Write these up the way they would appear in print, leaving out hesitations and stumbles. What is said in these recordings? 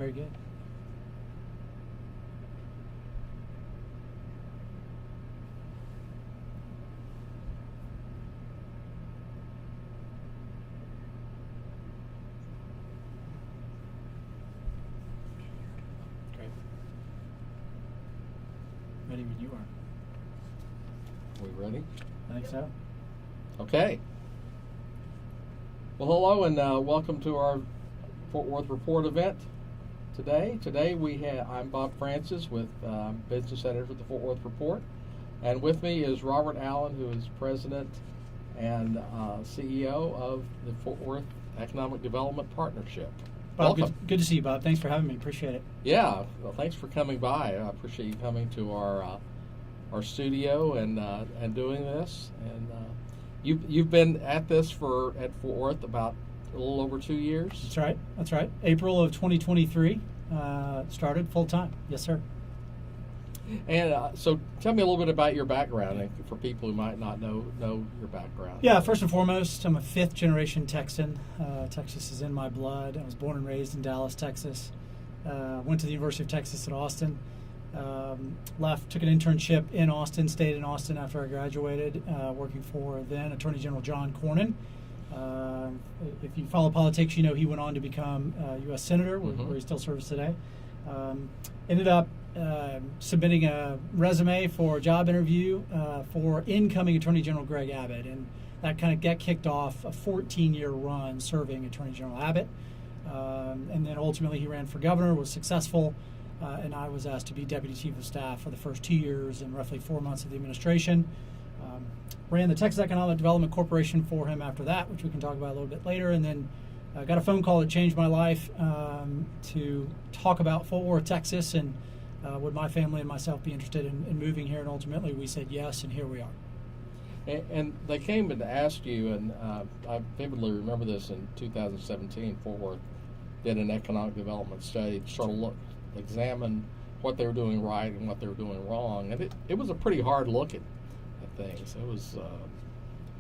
Very good. Okay. Ready when you are. We ready? I think so. Okay. Well, hello and welcome to our Fort Worth Report event today. I'm Bob Francis with Business Editor for the Fort Worth Report, and with me is Robert Allen, who is President and CEO of the Fort Worth Economic Development Partnership. Bob, Welcome. good to see you, Bob. Thanks for having me. Appreciate it. Yeah, well, thanks for coming by. I appreciate you coming to our studio and doing this. And you've been at this at Fort Worth about a little over 2 years. That's right. April of 2023 started full time. Yes, sir. And so tell me a little bit about your background for people who might not know your background. Yeah, first and foremost, I'm a fifth generation Texan. Texas is in my blood. I was born and raised in Dallas, Texas. Went to the University of Texas at Austin. Took an internship in Austin, stayed in Austin after I graduated, working for then Attorney General John Cornyn. If you follow politics, you know he went on to become U.S. Senator, where he still serves today. Ended up submitting a resume for a job interview for incoming Attorney General Greg Abbott, and that kind of got kicked off a 14-year run serving Attorney General Abbott. And then ultimately he ran for governor, was successful, and I was asked to be Deputy Chief of Staff for the first 2 years and roughly 4 months of the administration. Ran the Texas Economic Development Corporation for him after that, which we can talk about a little bit later, and then got a phone call that changed my life to talk about Fort Worth, Texas, and would my family and myself be interested in moving here, and ultimately we said yes, and here we are. And they came and asked you, and I vividly remember this in 2017, Fort Worth did an economic development study to sort of examine what they were doing right and what they were doing wrong. And it was a pretty hard look at things. It was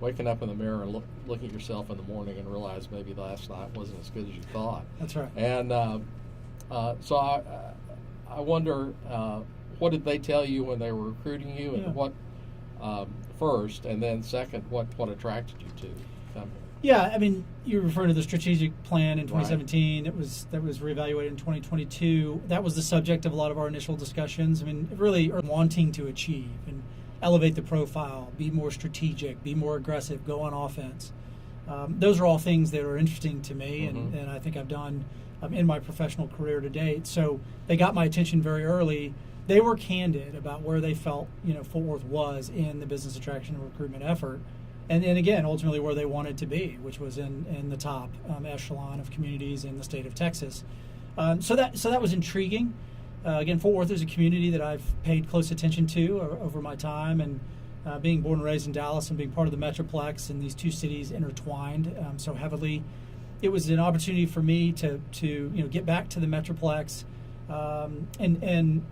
waking up in the mirror and looking at yourself in the morning and realize maybe last night wasn't as good as you thought. That's right. And so I wonder, what did they tell you when they were recruiting you, and what first, and then second, what attracted you to come here? Yeah, I mean, you're referring to the strategic plan in 2017 Right. that was reevaluated in 2022. That was the subject of a lot of our initial discussions. I mean, really wanting to achieve and elevate the profile, be more strategic, be more aggressive, go on offense. Those are all things that are interesting to me, and I think I've done in my professional career to date. So they got my attention very early. They were candid about where they felt Fort Worth was in the business attraction and recruitment effort, and again, ultimately where they wanted to be, which was in the top echelon of communities in the state of Texas. So that was intriguing. Again, Fort Worth is a community that I've paid close attention to over my time, and being born and raised in Dallas and being part of the Metroplex, and these two cities intertwined so heavily, it was an opportunity for me to get back to the Metroplex and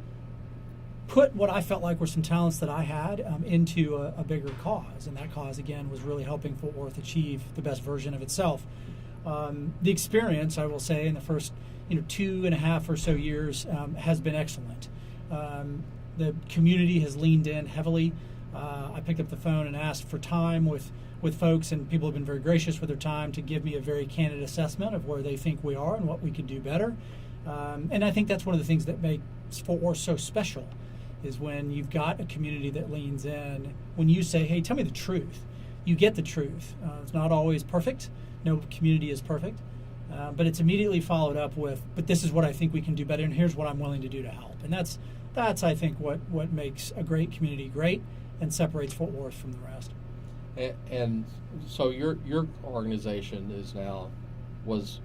put what I felt like were some talents that I had into a bigger cause, and that cause again was really helping Fort Worth achieve the best version of itself. The experience, I will say, in the first 2.5 or so years has been excellent. The community has leaned in heavily. I picked up the phone and asked for time with folks, and people have been very gracious with their time to give me a very candid assessment of where they think we are and what we could do better. And I think that's one of the things that makes Fort Worth so special, is when you've got a community that leans in. When you say, hey, tell me the truth, you get the truth. It's not always perfect. No community is perfect. But it's immediately followed up with, but this is what I think we can do better, and here's what I'm willing to do to help. And that's I think what makes a great community great and separates Fort Worth from the rest. And so your organization was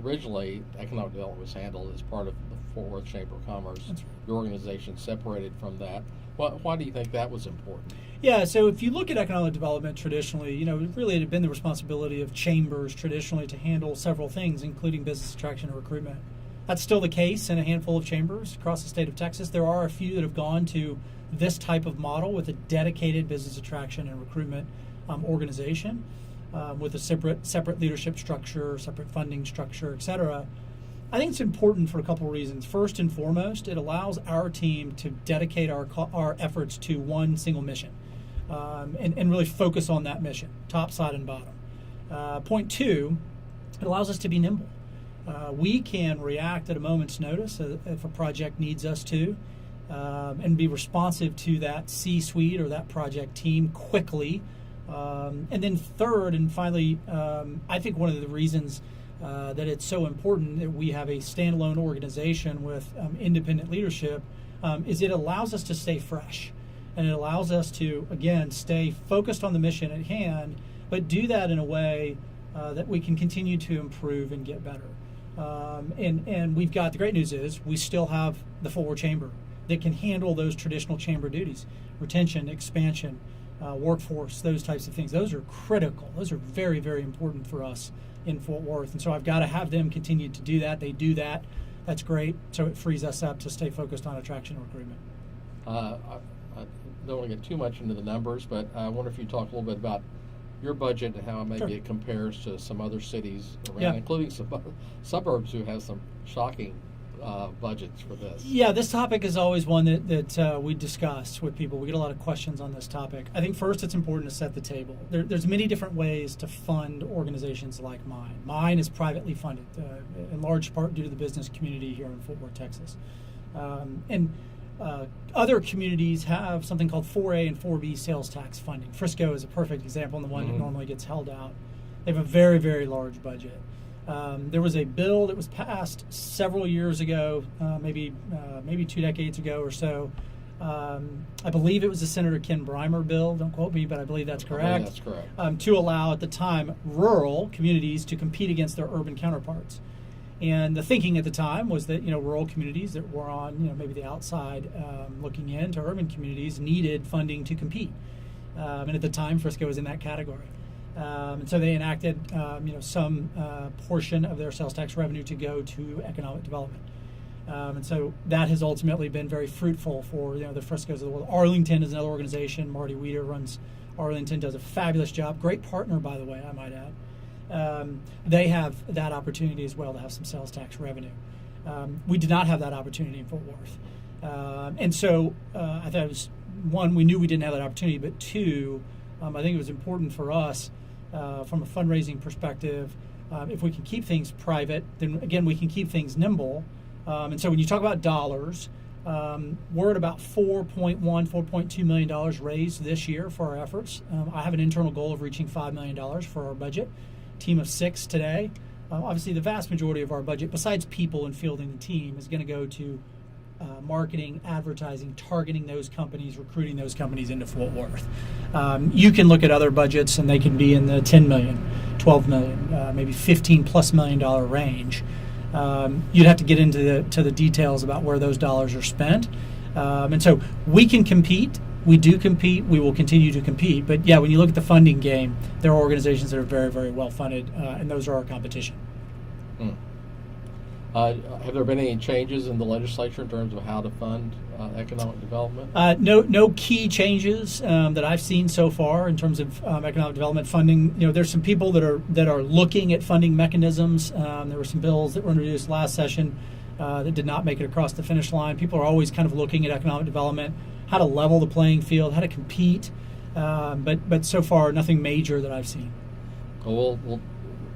originally economic development was handled as part of the Fort Worth Chamber of Commerce. That's right. Your organization separated from that. Why do you think that was important? Yeah, so if you look at economic development traditionally, really it had been the responsibility of chambers traditionally to handle several things, including business attraction and recruitment. That's still the case in a handful of chambers across the state of Texas. There are a few that have gone to this type of model with a dedicated business attraction and recruitment organization with a separate leadership structure, separate funding structure, et cetera. I think it's important for a couple of reasons. First and foremost, it allows our team to dedicate our efforts to one single mission, and really focus on that mission, top, side, and bottom. Point two, it allows us to be nimble. We can react at a moment's notice if a project needs us to, and be responsive to that C-suite or that project team quickly. And then third and finally, I think one of the reasons that it's so important that we have a standalone organization with independent leadership is it allows us to stay fresh. And it allows us to, again, stay focused on the mission at hand, but do that in a way that we can continue to improve and get better. And we've got, the great news is, we still have the Fort Worth Chamber that can handle those traditional chamber duties, retention, expansion, workforce, those types of things. Those are critical. Those are very, very important for us in Fort Worth. And so I've got to have them continue to do that. They do that. That's great. So it frees us up to stay focused on attraction and recruitment. I don't want to get too much into the numbers, but I wonder if you talk a little bit about your budget and how maybe it compares to some other cities around, including some suburbs who have some shocking budgets for this. Yeah, this topic is always one that we discuss with people. We get a lot of questions on this topic. I think first it's important to set the table. There's many different ways to fund organizations like mine. Mine is privately funded, in large part due to the business community here in Fort Worth, Texas. Other communities have something called 4A and 4B sales tax funding. Frisco is a perfect example, and the one that normally gets held out. They have a very, very large budget. There was a bill that was passed several years ago, maybe 2 decades ago or so. I believe it was the Senator Ken Brymer bill. Don't quote me, but I believe that's correct. That's correct. To allow at the time rural communities to compete against their urban counterparts. And the thinking at the time was that rural communities that were on maybe the outside looking into urban communities needed funding to compete. And at the time, Frisco was in that category. And so they enacted, some portion of their sales tax revenue to go to economic development. And so that has ultimately been very fruitful for the Friscos of the world. Arlington is another organization. Marty Weeder runs Arlington, does a fabulous job. Great partner, by the way, I might add. They have that opportunity as well to have some sales tax revenue. We did not have that opportunity in Fort Worth. And so I thought it was, one, we knew we didn't have that opportunity, but two, I think it was important for us from a fundraising perspective. If we can keep things private, then again, we can keep things nimble. And so when you talk about dollars, we're at about $4.2 million raised this year for our efforts. I have an internal goal of reaching $5 million for our budget. Team of 6 today. Obviously, the vast majority of our budget, besides people and fielding the team, is going to go to marketing, advertising, targeting those companies, recruiting those companies into Fort Worth. You can look at other budgets, and they can be in the $10 million, $12 million, maybe $15+ million range. You'd have to get into the details about where those dollars are spent. And so we can compete. We do compete. We will continue to compete. But yeah, when you look at the funding game, there are organizations that are very, very well funded, and those are our competition. Have there been any changes in the legislature in terms of how to fund economic development? No key changes that I've seen so far in terms of economic development funding. There's some people that are looking at funding mechanisms. There were some bills that were introduced last session that did not make it across the finish line. People are always kind of looking at economic development, how to level the playing field, how to compete. But so far, nothing major that I've seen. Well,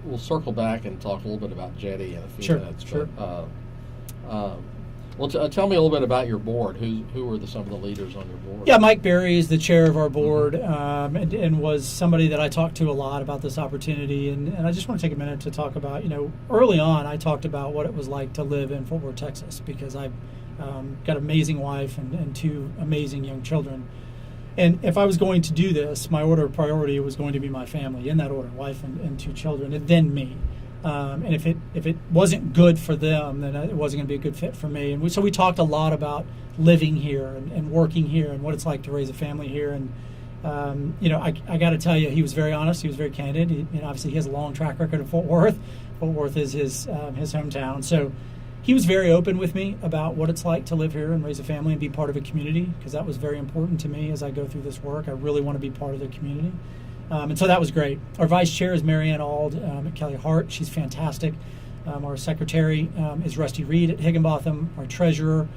we'll circle back and talk a little bit about Jetty in a few minutes. Sure. Tell me a little bit about your board. Who are some of the leaders on your board? Yeah, Mike Berry is the chair of our board, and was somebody that I talked to a lot about this opportunity. And I just want to take a minute to talk about, early on I talked about what it was like to live in Fort Worth, Texas, because I've got an amazing wife and 2 amazing young children. And if I was going to do this, my order of priority was going to be my family, in that order, wife and 2 children, and then me. And if it wasn't good for them, then it wasn't going to be a good fit for me. And so we talked a lot about living here and working here and what it's like to raise a family here. And I got to tell you, he was very honest. He was very candid. Obviously, he has a long track record of Fort Worth. Fort Worth is his hometown. So he was very open with me about what it's like to live here and raise a family and be part of a community, because that was very important to me as I go through this work. I really want to be part of the community. And so that was great. Our vice chair is Marianne Ald at Kelly Hart. She's fantastic. Our secretary is Rusty Reed at Higginbotham. Our treasurer,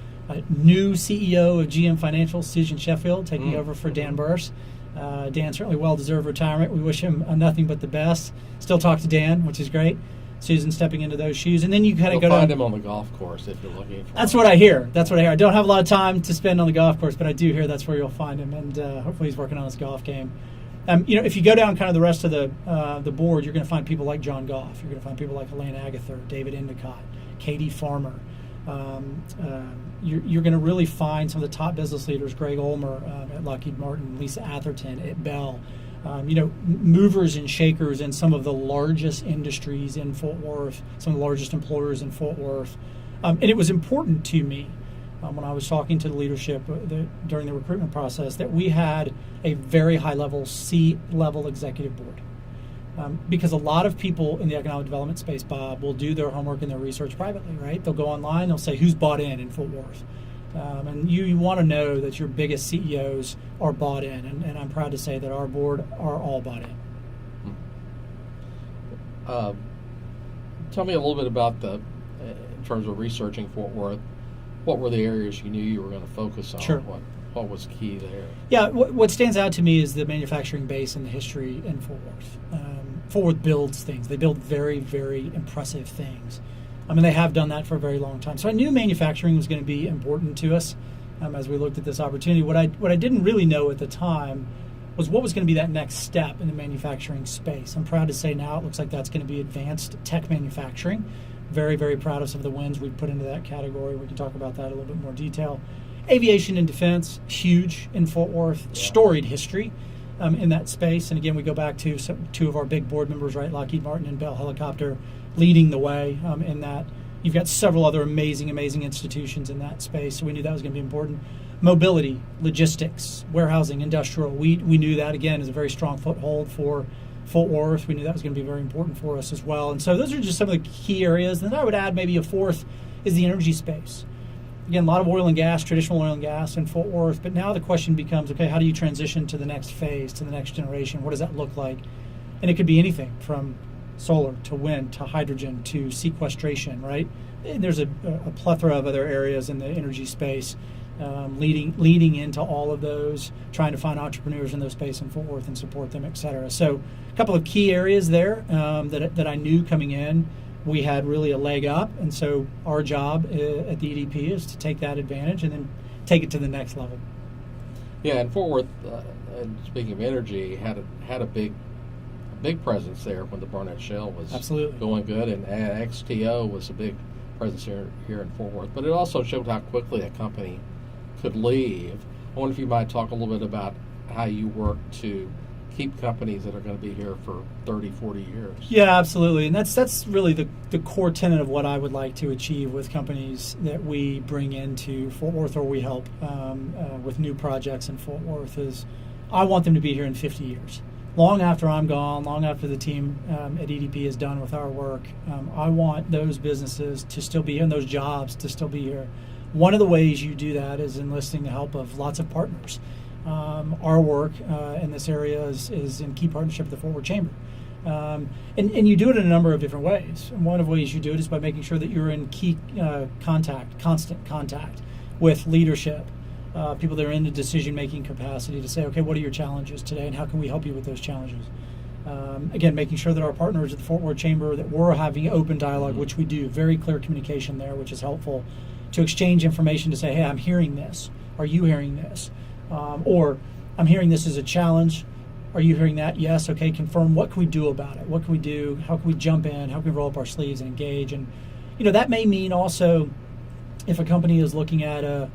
new CEO of GM Financial, Susan Sheffield, taking over for Dan Burse. Dan certainly well-deserved retirement. We wish him nothing but the best. Still talk to Dan, which is great. Susan stepping into those shoes, and then you kind of go find to him on the golf course if you're looking for That's him. what I hear. I don't have a lot of time to spend on the golf course, but I do hear that's where you'll find him, and hopefully he's working on his golf game. If you go down kind of the rest of the board, you're going to find people like John Goff. You're going to find people like Elaine Agather, David Endicott, Katie Farmer. You're going to really find some of the top business leaders, Greg Ulmer at Lockheed Martin, Lisa Atherton at Bell. Movers and shakers in some of the largest industries in Fort Worth, some of the largest employers in Fort Worth. And it was important to me when I was talking to the leadership during the recruitment process that we had a very high-level, C-level executive board. Because a lot of people in the economic development space, Bob, will do their homework and their research privately, right? They'll go online, they'll say, who's bought in Fort Worth? And you want to know that your biggest CEOs are bought in, and I'm proud to say that our board are all bought in. Tell me a little bit about in terms of researching Fort Worth, what were the areas you knew you were going to focus on? Sure. What was key there? Yeah, what stands out to me is the manufacturing base and the history in Fort Worth. Fort Worth builds things. They build very, very impressive things. They have done that for a very long time. So I knew manufacturing was going to be important to us as we looked at this opportunity. What I didn't really know at the time was what was going to be that next step in the manufacturing space. I'm proud to say now it looks like that's going to be advanced tech manufacturing. Very, very proud of some of the wins we've put into that category. We can talk about that in a little bit more detail. Aviation and defense, huge in Fort Worth, storied history in that space. And again, we go back to two of our big board members, right? Lockheed Martin and Bell Helicopter leading the way in that. You've got several other amazing institutions in that space. So we knew that was going to be important. Mobility, logistics, warehousing, industrial. We knew that, again, is a very strong foothold for Fort Worth. We knew that was going to be very important for us as well. And so those are just some of the key areas. And then I would add maybe a fourth is the energy space. Again, a lot of oil and gas, traditional oil and gas in Fort Worth. But now the question becomes, okay, how do you transition to the next phase, to the next generation? What does that look like? And it could be anything from solar to wind to hydrogen to sequestration, right? And there's a plethora of other areas in the energy space leading into all of those, trying to find entrepreneurs in those space in Fort Worth and support them, et cetera. So a couple of key areas there that I knew coming in we had really a leg up, and so our job at the EDP is to take that advantage and then take it to the next level. Yeah, and Fort Worth, and speaking of energy, had a big presence there when the Barnett Shale was Absolutely. Going good, and XTO was a big presence here in Fort Worth. But it also showed how quickly a company could leave. I wonder if you might talk a little bit about how you work to keep companies that are going to be here for 30, 40 years. Yeah, absolutely. And that's really the core tenet of what I would like to achieve with companies that we bring into Fort Worth or we help with new projects in Fort Worth is I want them to be here in 50 years. Long after I'm gone, long after the team at EDP is done with our work, I want those businesses to still be here and those jobs to still be here. One of the ways you do that is enlisting the help of lots of partners. Our work in this area is in key partnership with the Fort Worth Chamber. And you do it in a number of different ways. And one of the ways you do it is by making sure that you're in key constant contact with leadership, people that are in the decision-making capacity to say, okay, what are your challenges today and how can we help you with those challenges? Again, making sure that our partners at the Fort Worth Chamber, that we're having open dialogue, which we do, very clear communication there, which is helpful, to exchange information to say, hey, I'm hearing this. Are you hearing this? Or I'm hearing this as a challenge. Are you hearing that? Yes. Okay, confirm. What can we do about it? What can we do? How can we jump in? How can we roll up our sleeves and engage? And, that may mean also if a company is looking at a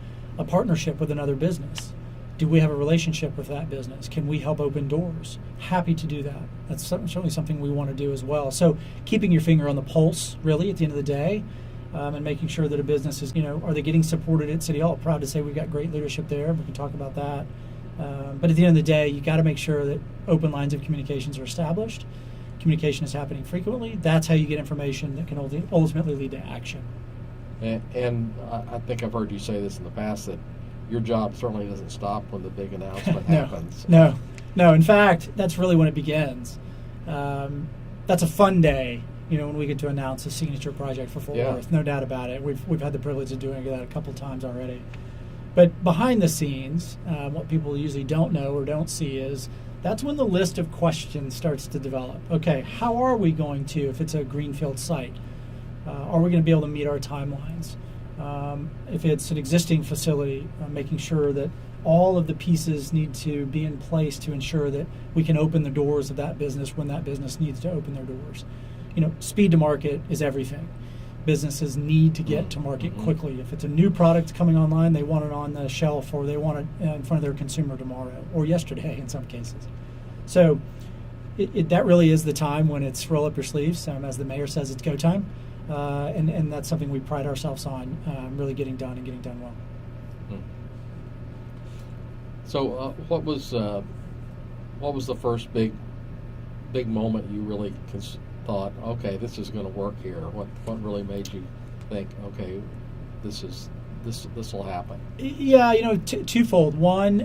partnership with another business, do we have a relationship with that business? Can we help open doors? Happy to do that. That's certainly something we want to do as well. So keeping your finger on the pulse, really, at the end of the day, and making sure that a business is, are they getting supported at City Hall? Proud to say we've got great leadership there. We can talk about that. But at the end of the day, you got to make sure that open lines of communications are established. Communication is happening frequently. That's how you get information that can ultimately lead to action. And I think I've heard you say this in the past, that your job certainly doesn't stop when the big announcement happens. No. In fact, that's really when it begins. That's a fun day when we get to announce a signature project for Fort Yeah. Worth. No doubt about it. We've had the privilege of doing that a couple times already. But behind the scenes, what people usually don't know or don't see is that's when the list of questions starts to develop. Okay, how are we going to, if it's a greenfield site, are we going to be able to meet our timelines? If it's an existing facility, making sure that all of the pieces need to be in place to ensure that we can open the doors of that business when that business needs to open their doors. Speed to market is everything. Businesses need to get to market quickly. If it's a new product coming online, they want it on the shelf, or they want it in front of their consumer tomorrow or yesterday in some cases. So that really is the time when it's roll up your sleeves. As the mayor says, it's go time. And that's something we pride ourselves on, really getting done and getting done well. So what was the first big moment you really thought, okay, this is going to work here? What really made you think, okay, this will happen? Yeah, twofold. One,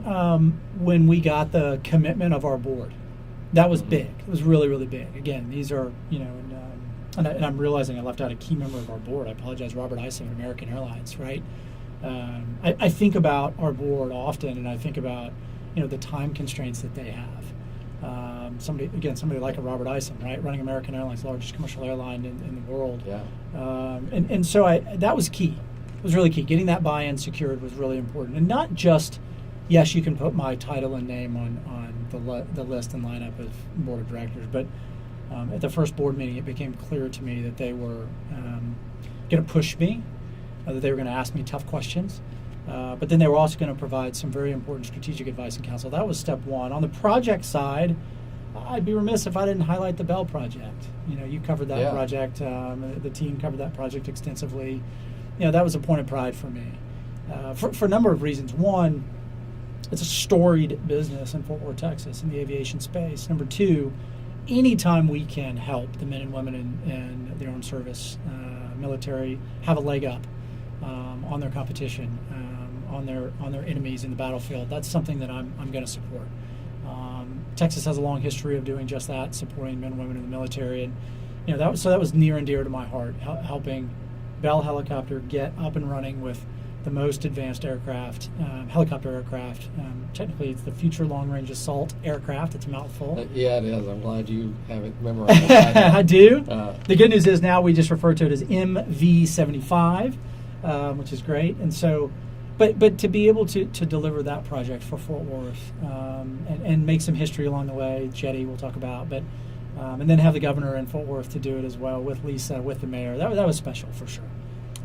when we got the commitment of our board, that was big. It was really, really big. Again, these are, and I'm realizing I left out a key member of our board. I apologize, Robert Isom of American Airlines, right? I think about our board often, and I think about, the time constraints that they have. Somebody like a Robert Isom, right, running American Airlines, largest commercial airline in the world. Yeah. And so that was key. It was really key. Getting that buy-in secured was really important, and not just, yes, you can put my title and name on the list and lineup of board of directors, but at the first board meeting, it became clear to me that they were going to push me, that they were going to ask me tough questions, but then they were also going to provide some very important strategic advice and counsel. That was step one. On the project side, I'd be remiss if I didn't highlight the Bell project. You covered that project. The team covered that project extensively. That was a point of pride for me, for a number of reasons. One, it's a storied business in Fort Worth, Texas, in the aviation space. Number two, anytime we can help the men and women in the armed service, military, have a leg up on their competition, on their enemies in the battlefield, that's something that I'm going to support. Texas has a long history of doing just that, supporting men and women in the military, and that was near and dear to my heart, helping Bell Helicopter get up and running with the most advanced aircraft, helicopter aircraft. Technically, it's the Future Long Range Assault Aircraft. It's a mouthful. Yeah, it is. I'm glad you have it memorized. I do. The good news is now we just refer to it as MV-75, which is great. And so, but to be able to deliver that project for Fort Worth and make some history along the way, Jetty we'll talk about, but and then have the governor in Fort Worth to do it as well with Lisa, with the mayor. That was special for sure.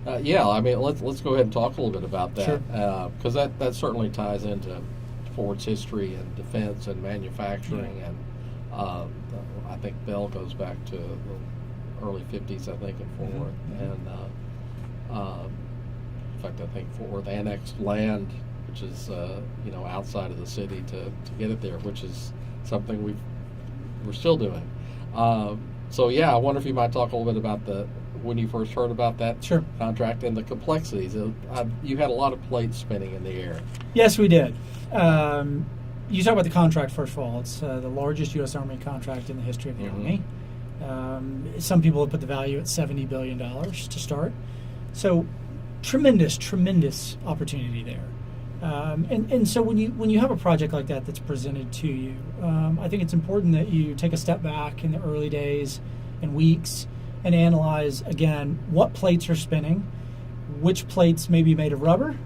Let's go ahead and talk a little bit about that, Sure. Because that certainly ties into Ford's history and defense and manufacturing, and I think Bell goes back to the early 50s, I think, in Fort Worth, and in fact, I think Fort Worth annexed land, which is outside of the city to get it there, which is something we're still doing. I wonder if you might talk a little bit about when you first heard about that Sure. contract and the complexities. You had a lot of plates spinning in the air. Yes, we did. You talk about the contract, first of all. It's the largest U.S. Army contract in the history of the Army. Some people have put the value at $70 billion to start. So tremendous opportunity there. And so when you have a project like that that's presented to you, I think it's important that you take a step back in the early days and weeks and analyze, again, what plates are spinning, which plates may be made of rubber,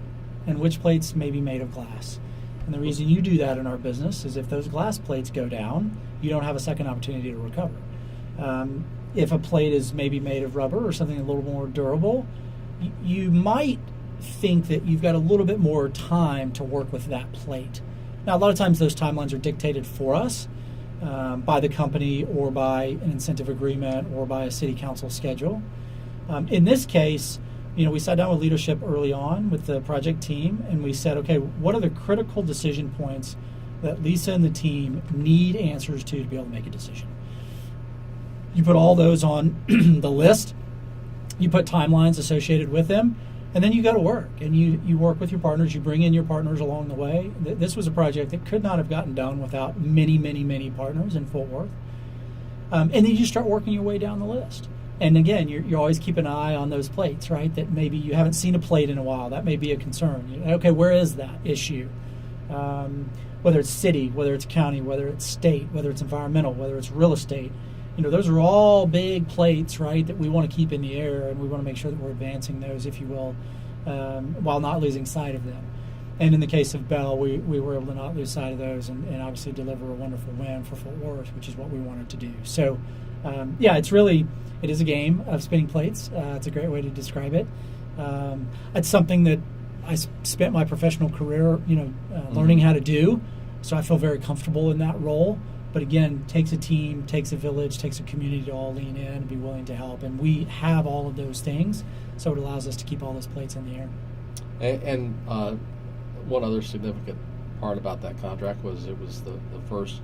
and which plates may be made of glass. And the reason you do that in our business is if those glass plates go down, you don't have a second opportunity to recover. If a plate is maybe made of rubber or something a little more durable, you might think that you've got a little bit more time to work with that plate. Now, a lot of times those timelines are dictated for us by the company or by an incentive agreement or by a city council schedule. In this case, we sat down with leadership early on with the project team, and we said, okay, what are the critical decision points that Lisa and the team need answers to be able to make a decision? You put all those on the list, you put timelines associated with them, and then you go to work, and you work with your partners, you bring in your partners along the way. This was a project that could not have gotten done without many partners in Fort Worth. And then you start working your way down the list. And again, you always keep an eye on those plates, right? That maybe you haven't seen a plate in a while. That may be a concern. Okay, where is that issue? Whether it's city, whether it's county, whether it's state, whether it's environmental, whether it's real estate. Those are all big plates, right, that we want to keep in the air, and we want to make sure that we're advancing those, if you will, while not losing sight of them. And in the case of Bell, we were able to not lose sight of those and obviously deliver a wonderful win for Fort Worth, which is what we wanted to do. So, it is a game of spinning plates. It's a great way to describe it. It's something that I spent my professional career, learning how to do. So I feel very comfortable in that role. But again, takes a team, takes a village, takes a community to all lean in and be willing to help. And we have all of those things, so it allows us to keep all those plates in the air. And one other significant part about that contract was it was the first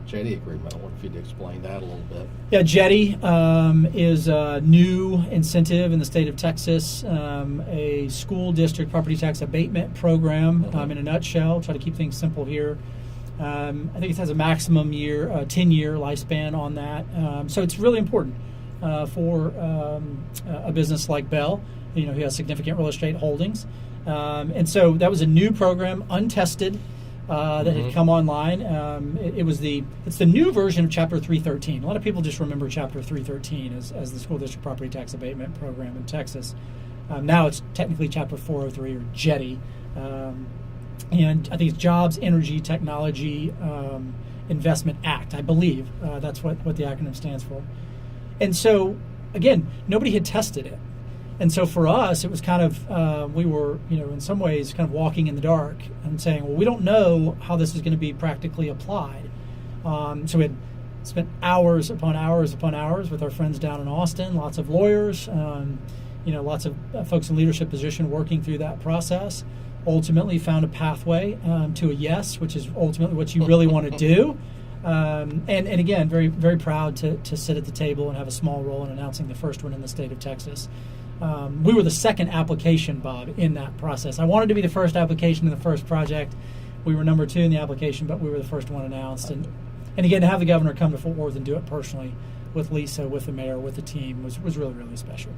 jetty agreement. I wonder if you'd explain that a little bit. Yeah, jetty is a new incentive in the state of Texas, a school district property tax abatement program. In a nutshell, try to keep things simple here. I think it has a maximum 10-year lifespan on that. So it's really important for a business like Bell, who has significant real estate holdings. And so that was a new program, untested, that had come online. It's the new version of Chapter 313. A lot of people just remember Chapter 313 as the school district property tax abatement program in Texas. Now it's technically Chapter 403 or jetty. And I think it's Jobs, Energy, Technology, Investment Act, I believe. That's what the acronym stands for. And so, again, nobody had tested it. And so for us, it was kind of, we were, in some ways kind of walking in the dark and saying, well, we don't know how this is going to be practically applied. So we had spent hours upon hours upon hours with our friends down in Austin, lots of lawyers, lots of folks in leadership position working through that process. Ultimately found a pathway to a yes, which is ultimately what you really want to do. And again, very, very proud to sit at the table and have a small role in announcing the first one in the state of Texas. We were the second application, Bob, in that process. I wanted to be the first application in the first project. We were number 2 in the application, but we were the first one announced. And again, to have the governor come to Fort Worth and do it personally with Lisa, with the mayor, with the team was really, really special.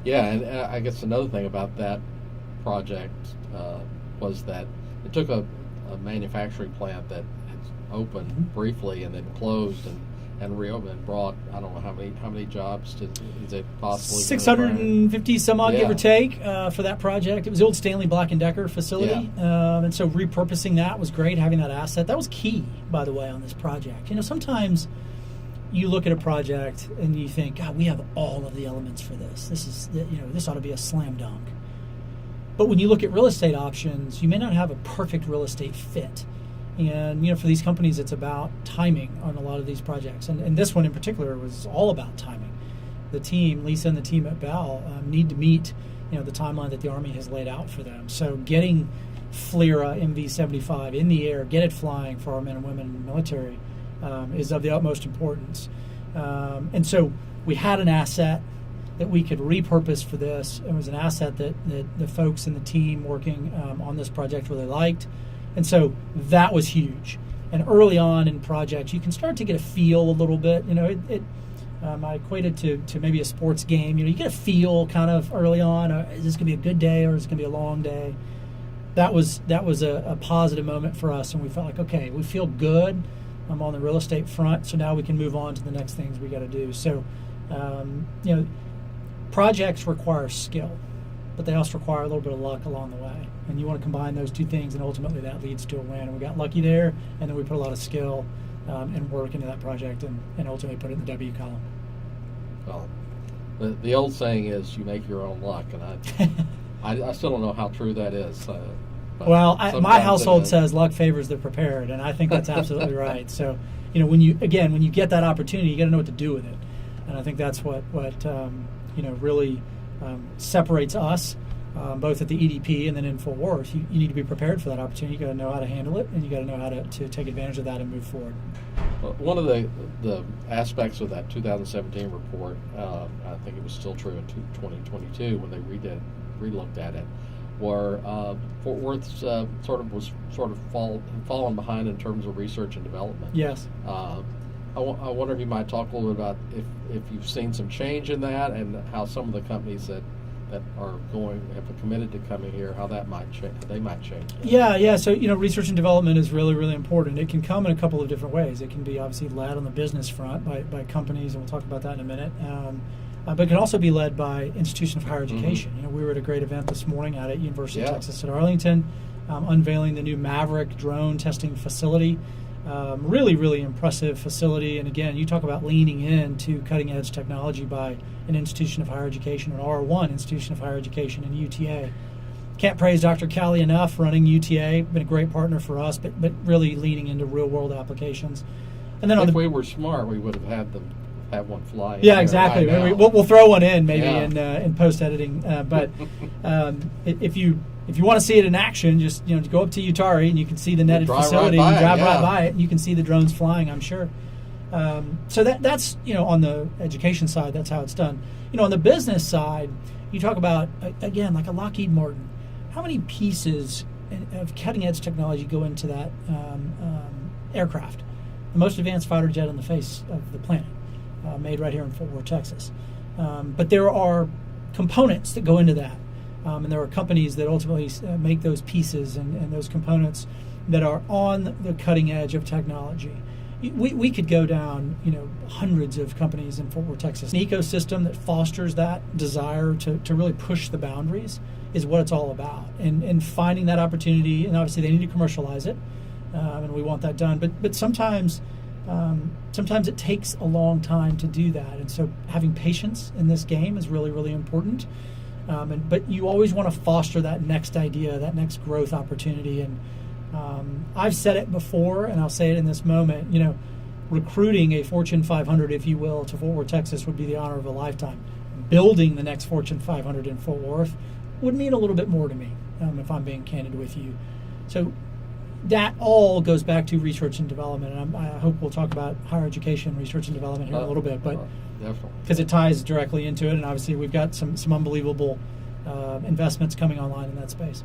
Yeah, and I guess another thing about that project was that it took a manufacturing plant that had opened briefly and then closed and reopened and brought, I don't know how many jobs is it possibly 650 some odd, give or take, for that project. It was the old Stanley Black & Decker facility. And so repurposing that was great, having that asset. That was key, by the way, on this project. Sometimes you look at a project and you think, God, we have all of the elements for this. This ought to be a slam dunk. But when you look at real estate options, you may not have a perfect real estate fit. And, for these companies, it's about timing on a lot of these projects. And this one in particular was all about timing. The team, Lisa and the team at Bell, need to meet, the timeline that the Army has laid out for them. So getting FLIRA MV-75 in the air, get it flying for our men and women in the military is of the utmost importance. And so we had an asset that we could repurpose for this. It was an asset that the folks in the team working on this project really liked. And so that was huge. And early on in projects, you can start to get a feel a little bit. I equated to maybe a sports game. You get a feel kind of early on. Is this going to be a good day or is it going to be a long day? That was a positive moment for us. And we felt like, okay, we feel good on the real estate front. So now we can move on to the next things we got to do. So, projects require skill, but they also require a little bit of luck along the way. And you want to combine those two things, and ultimately that leads to a win. And we got lucky there, and then we put a lot of skill and work into that project and ultimately put it in the W column. Well, the old saying is you make your own luck, and I still don't know how true that is. Well, my household says luck favors the prepared, and I think that's absolutely right. So, when you get that opportunity, you got to know what to do with it. And I think that's what really separates us, both at the EDP and then in Fort Worth. You need to be prepared for that opportunity. You got to know how to handle it, and you got to know how to take advantage of that and move forward. Well, one of the aspects of that 2017 report, I think it was still true in 2022 when they relooked at it, where Fort Worth sort of fallen behind in terms of research and development. Yes. I wonder if you might talk a little bit about if you've seen some change in that, and how some of the companies that are have committed to coming here, how that might change. They might change. Yeah. So research and development is really, really important. It can come in a couple of different ways. It can be obviously led on the business front by companies, and we'll talk about that in a minute. But it can also be led by institutions of higher education. Mm-hmm. We were at a great event this morning out at University of Texas at Arlington, unveiling the new Maverick drone testing facility. Really, really impressive facility. And again, you talk about leaning into cutting edge technology by an institution of higher education, an R1 institution of higher education in UTA. Can't praise Dr. Callie enough running UTA. Been a great partner for us, but really leaning into real world applications. And then if we were smart, we would have had them have one fly. Yeah, exactly. Right, we'll throw one in maybe in post editing. But if you want to see it in action, just go up to Utari and you can see the netted facility and drive right by it, and you can see the drones flying, I'm sure. So that's on the education side, that's how it's done. On the business side, you talk about again like a Lockheed Martin. How many pieces of cutting edge technology go into that aircraft? The most advanced fighter jet on the face of the planet, made right here in Fort Worth, Texas. But there are components that go into that. And there are companies that ultimately make those pieces and those components that are on the cutting edge of technology. We could go down, hundreds of companies in Fort Worth, Texas. An ecosystem that fosters that desire to really push the boundaries is what it's all about. And finding that opportunity, and obviously they need to commercialize it, and we want that done. But sometimes it takes a long time to do that. And so having patience in this game is really, really important. But you always want to foster that next idea, that next growth opportunity. And I've said it before, and I'll say it in this moment. Recruiting a Fortune 500, if you will, to Fort Worth, Texas would be the honor of a lifetime. Building the next Fortune 500 in Fort Worth would mean a little bit more to me, if I'm being candid with you. So that all goes back to research and development. And I hope we'll talk about higher education, research and development here in a little bit, but because it ties directly into it, and obviously we've got some unbelievable investments coming online in that space.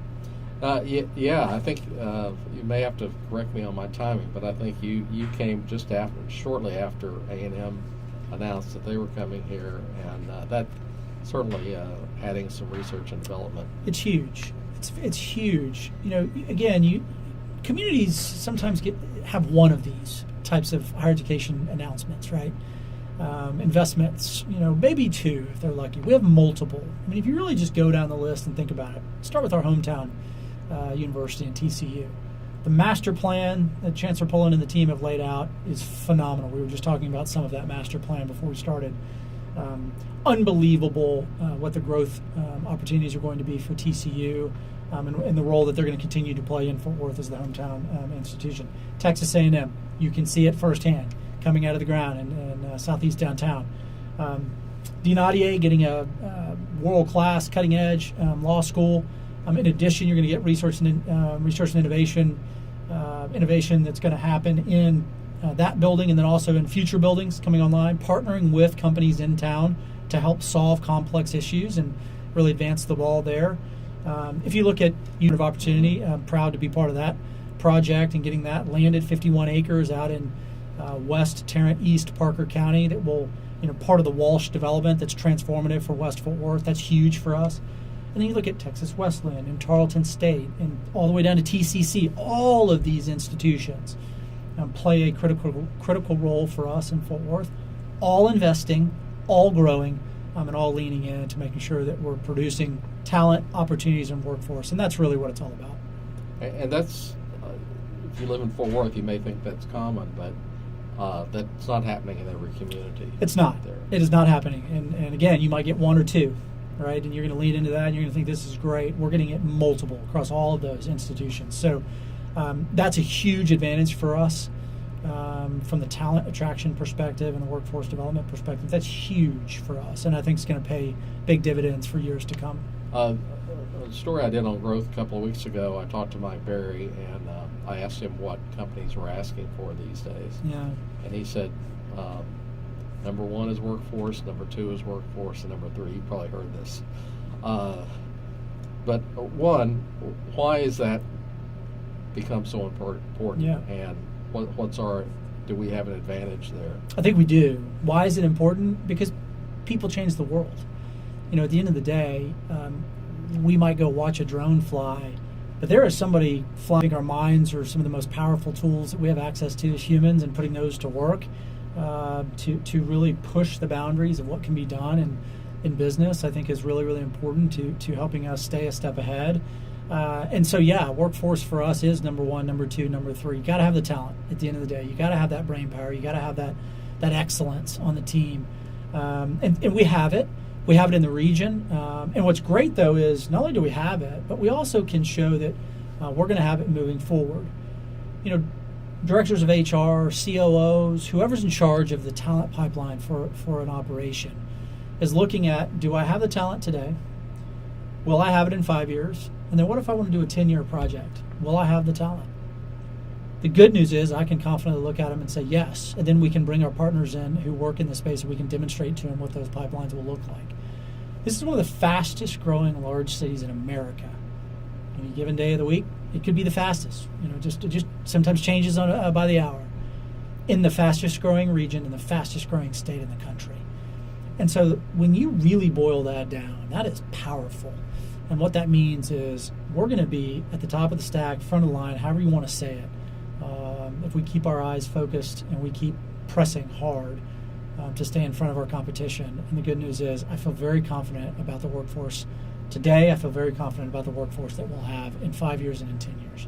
I think you may have to correct me on my timing, but I think you came shortly after A&M announced that they were coming here, and that certainly adding some research and development. It's huge. It's huge. Again, communities sometimes have one of these types of higher education announcements, right? Investments, maybe two if they're lucky. We have multiple. I mean, if you really just go down the list and think about it, start with our hometown university and TCU. The master plan that Chancellor Pullen and the team have laid out is phenomenal. We were just talking about some of that master plan before we started. Unbelievable what the growth opportunities are going to be for TCU, and the role that they're going to continue to play in Fort Worth as the hometown institution. Texas A&M, you can see it firsthand coming out of the ground in southeast downtown. Dean Audier getting a world-class, cutting-edge law school. In addition, you're going to get research and innovation that's going to happen in that building, and then also in future buildings coming online, partnering with companies in town to help solve complex issues and really advance the ball there. If you look at Unit of Opportunity, I'm proud to be part of that project and getting that landed, 51 acres out in West Tarrant East Parker County that will, part of the Walsh development that's transformative for West Fort Worth. That's huge for us. And then you look at Texas Wesleyan and Tarleton State and all the way down to TCC. All of these institutions play a critical role for us in Fort Worth, all investing, all growing, and all leaning into making sure that we're producing talent, opportunities, and workforce. And that's really what it's all about. And that's, if you live in Fort Worth, you may think that's common, but that's not happening in every community. It's not. It is not happening. And again, you might get one or two, right? And you're going to lean into that, and you're going to think this is great. We're getting it multiple across all of those institutions. So that's a huge advantage for us from the talent attraction perspective and the workforce development perspective. That's huge for us, and I think it's going to pay big dividends for years to come. A story I did on growth a couple of weeks ago, I talked to Mike Berry, and I asked him what companies were asking for these days. Yeah. And he said, number one is workforce, number two is workforce, and number three, you probably heard this. But one, why is that become so important? Yeah. And what's our do we have an advantage there? I think we do. Why is it important? Because people change the world. At the end of the day, we might go watch a drone fly, but there is somebody flying. Our minds are some of the most powerful tools that we have access to as humans, and putting those to work to really push the boundaries of what can be done in business, I think is really, really important to helping us stay a step ahead. And so, workforce for us is number one, number two, number three. You got to have the talent at the end of the day. You got to have that brain power. You got to have that excellence on the team. And we have it. We have it in the region. And what's great, though, is not only do we have it, but we also can show that we're going to have it moving forward. Directors of HR, COOs, whoever's in charge of the talent pipeline for an operation is looking at, do I have the talent today? Will I have it in 5 years? And then what if I want to do a 10-year project? Will I have the talent? The good news is I can confidently look at them and say yes, and then we can bring our partners in who work in the space and we can demonstrate to them what those pipelines will look like. This is one of the fastest growing large cities in America. Any given day of the week, it could be the fastest. It just sometimes changes by the hour. In the fastest growing region, in the fastest growing state in the country. And so when you really boil that down, that is powerful. And what that means is we're going to be at the top of the stack, front of the line, however you want to say it. If we keep our eyes focused and we keep pressing hard to stay in front of our competition. And the good news is I feel very confident about the workforce today. I feel very confident about the workforce that we'll have in 5 years and in 10 years.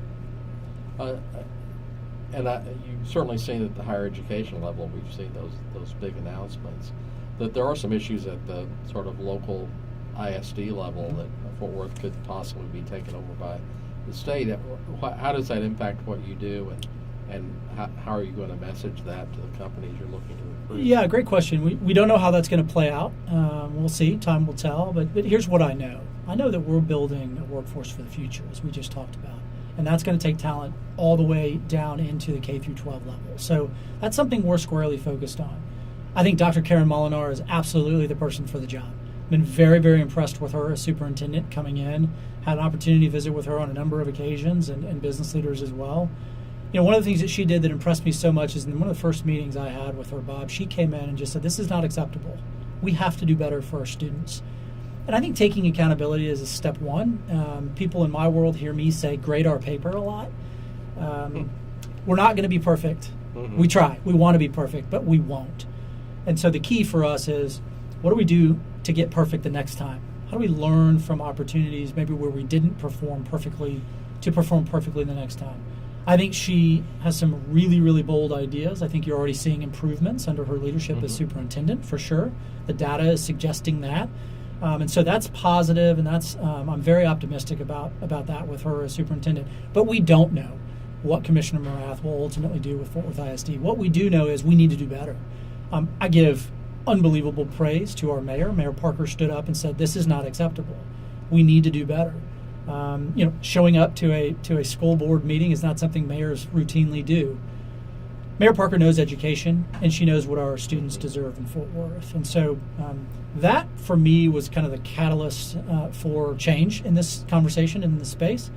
You've certainly seen at the higher education level, we've seen those big announcements, that there are some issues at the sort of local ISD level that Fort Worth could possibly be taken over by the state. How does that impact what you do, and how are you going to message that to the companies you're looking to recruit? Yeah, great question. We don't know how that's going to play out. We'll see. Time will tell. But here's what I know. I know that we're building a workforce for the future, as we just talked about. And that's going to take talent all the way down into the K through 12 level. So that's something we're squarely focused on. I think Dr. Karen Molinar is absolutely the person for the job. Been very, very impressed with her as superintendent coming in. Had an opportunity to visit with her on a number of occasions and business leaders as well. One of the things that she did that impressed me so much is in one of the first meetings I had with her, Bob, she came in and just said, this is not acceptable. We have to do better for our students. And I think taking accountability is a step one. People in my world hear me say grade our paper a lot. We're not going to be perfect. Mm-hmm. We try. We want to be perfect, but we won't. And so the key for us is, what do we do to get perfect the next time? How do we learn from opportunities maybe where we didn't perform perfectly to perform perfectly the next time? I think she has some really, really bold ideas. I think you're already seeing improvements under her leadership as superintendent, for sure. The data is suggesting that. And so that's positive, and that's I'm very optimistic about that with her as superintendent. But we don't know what Commissioner Morath will ultimately do with Fort Worth ISD. What we do know is we need to do better. I give unbelievable praise to our mayor. Mayor Parker stood up and said, this is not acceptable. We need to do better. Showing up to a school board meeting is not something mayors routinely do. Mayor Parker knows education, and she knows what our students deserve in Fort Worth. And so that, for me, was kind of the catalyst for change in this conversation, in this space.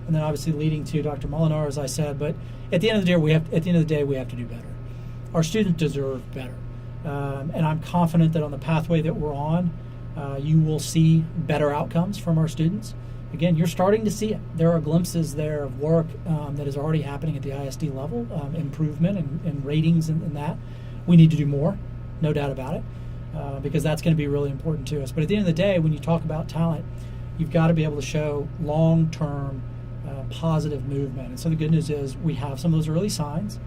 And then obviously leading to Dr. Molinar, as I said. But at the end of the day, we have to do better. Our students deserve better. And I'm confident that on the pathway that we're on, you will see better outcomes from our students. Again, you're starting to see it. There are glimpses there of work that is already happening at the ISD level, improvement and ratings and that. We need to do more, no doubt about it, because that's going to be really important to us. But at the end of the day, when you talk about talent, you've got to be able to show long-term positive movement. And so the good news is we have some of those early signs.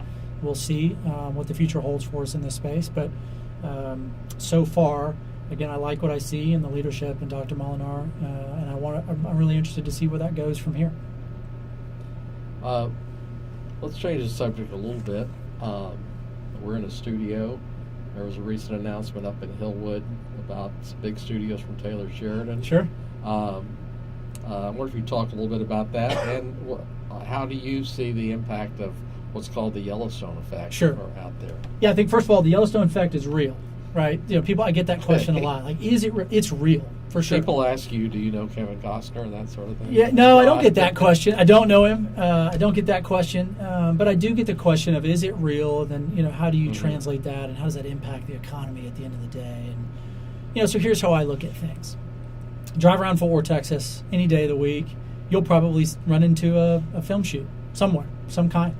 We'll see what the future holds for us in this space. But so far, again, I like what I see in the leadership in Dr. Molinar, and I'm really interested to see where that goes from here. Let's change the subject a little bit. We're in a studio. There was a recent announcement up in Hillwood about some big studios from Taylor Sheridan. Sure. I wonder if you talk a little bit about that, and how do you see the impact of what's called the Yellowstone effect Sure. out there? Yeah, I think first of all, the Yellowstone effect is real, right? People, I get that question a lot. Like, is it? It's real. for sure. People ask you, do you know Kevin Costner, that sort of thing? Yeah, no, I don't get that question. I don't know him. I don't get that question. But I do get the question of, is it real? Then, how do you translate that, and how does that impact the economy at the end of the day? And, so here's how I look at things. Drive around Fort Worth, Texas, any day of the week, you'll probably run into a film shoot somewhere, some kind.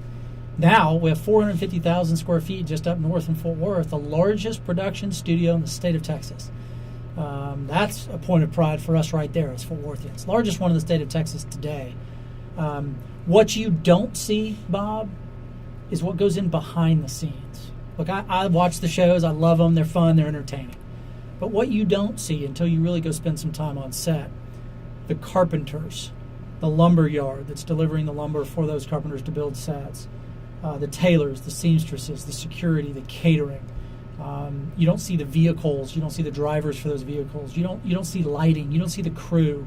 Now, we have 450,000 square feet just up north in Fort Worth, the largest production studio in the state of Texas. That's a point of pride for us right there as Fort Worthians. Largest one in the state of Texas today. What you don't see, Bob, is what goes in behind the scenes. Look, I watch the shows. I love them. They're fun. They're entertaining. But what you don't see until you really go spend some time on set, the carpenters, the lumber yard that's delivering the lumber for those carpenters to build sets, the tailors, the seamstresses, the security, the catering. You don't see the vehicles. You don't see the drivers for those vehicles. You don't see lighting. You don't see the crew.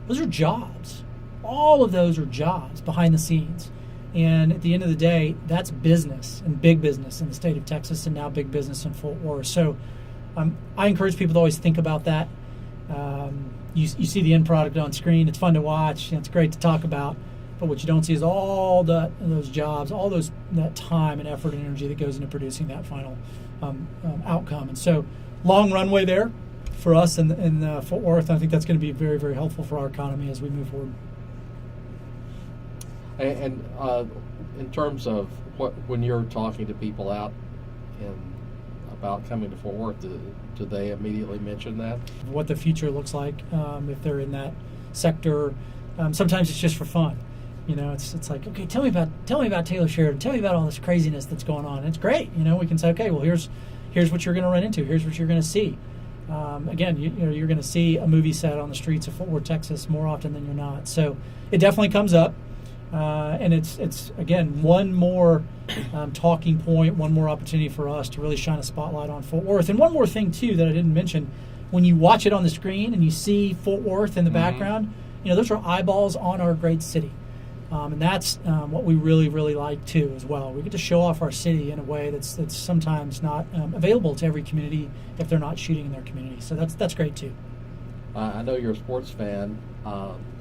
Those are jobs. All of those are jobs behind the scenes. And at the end of the day, that's business, and big business in the state of Texas, and now big business in Fort Worth. So I encourage people to always think about that. You see the end product on screen. It's fun to watch. And it's great to talk about. But what you don't see is all those jobs, all that time and effort and energy that goes into producing that final outcome. And so, long runway there for us in Fort Worth. I think that's going to be very, very helpful for our economy as we move forward. And in terms of when you're talking to people out about coming to Fort Worth, do they immediately mention that? What the future looks like if they're in that sector. Sometimes it's just for fun. It's like, okay, tell me about Taylor Sheridan. Tell me about all this craziness that's going on. And it's great. We can say, okay, well, here's what you're going to run into. Here's what you're going to see. Again, you're going to see a movie set on the streets of Fort Worth, Texas, more often than you're not. So it definitely comes up, and it's again one more talking point, one more opportunity for us to really shine a spotlight on Fort Worth. And one more thing too that I didn't mention: when you watch it on the screen and you see Fort Worth in the background, those are eyeballs on our great city. And that's what we really, really like too as well. We get to show off our city in a way that's sometimes not available to every community if they're not shooting in their community. So that's great too. I know you're a sports fan.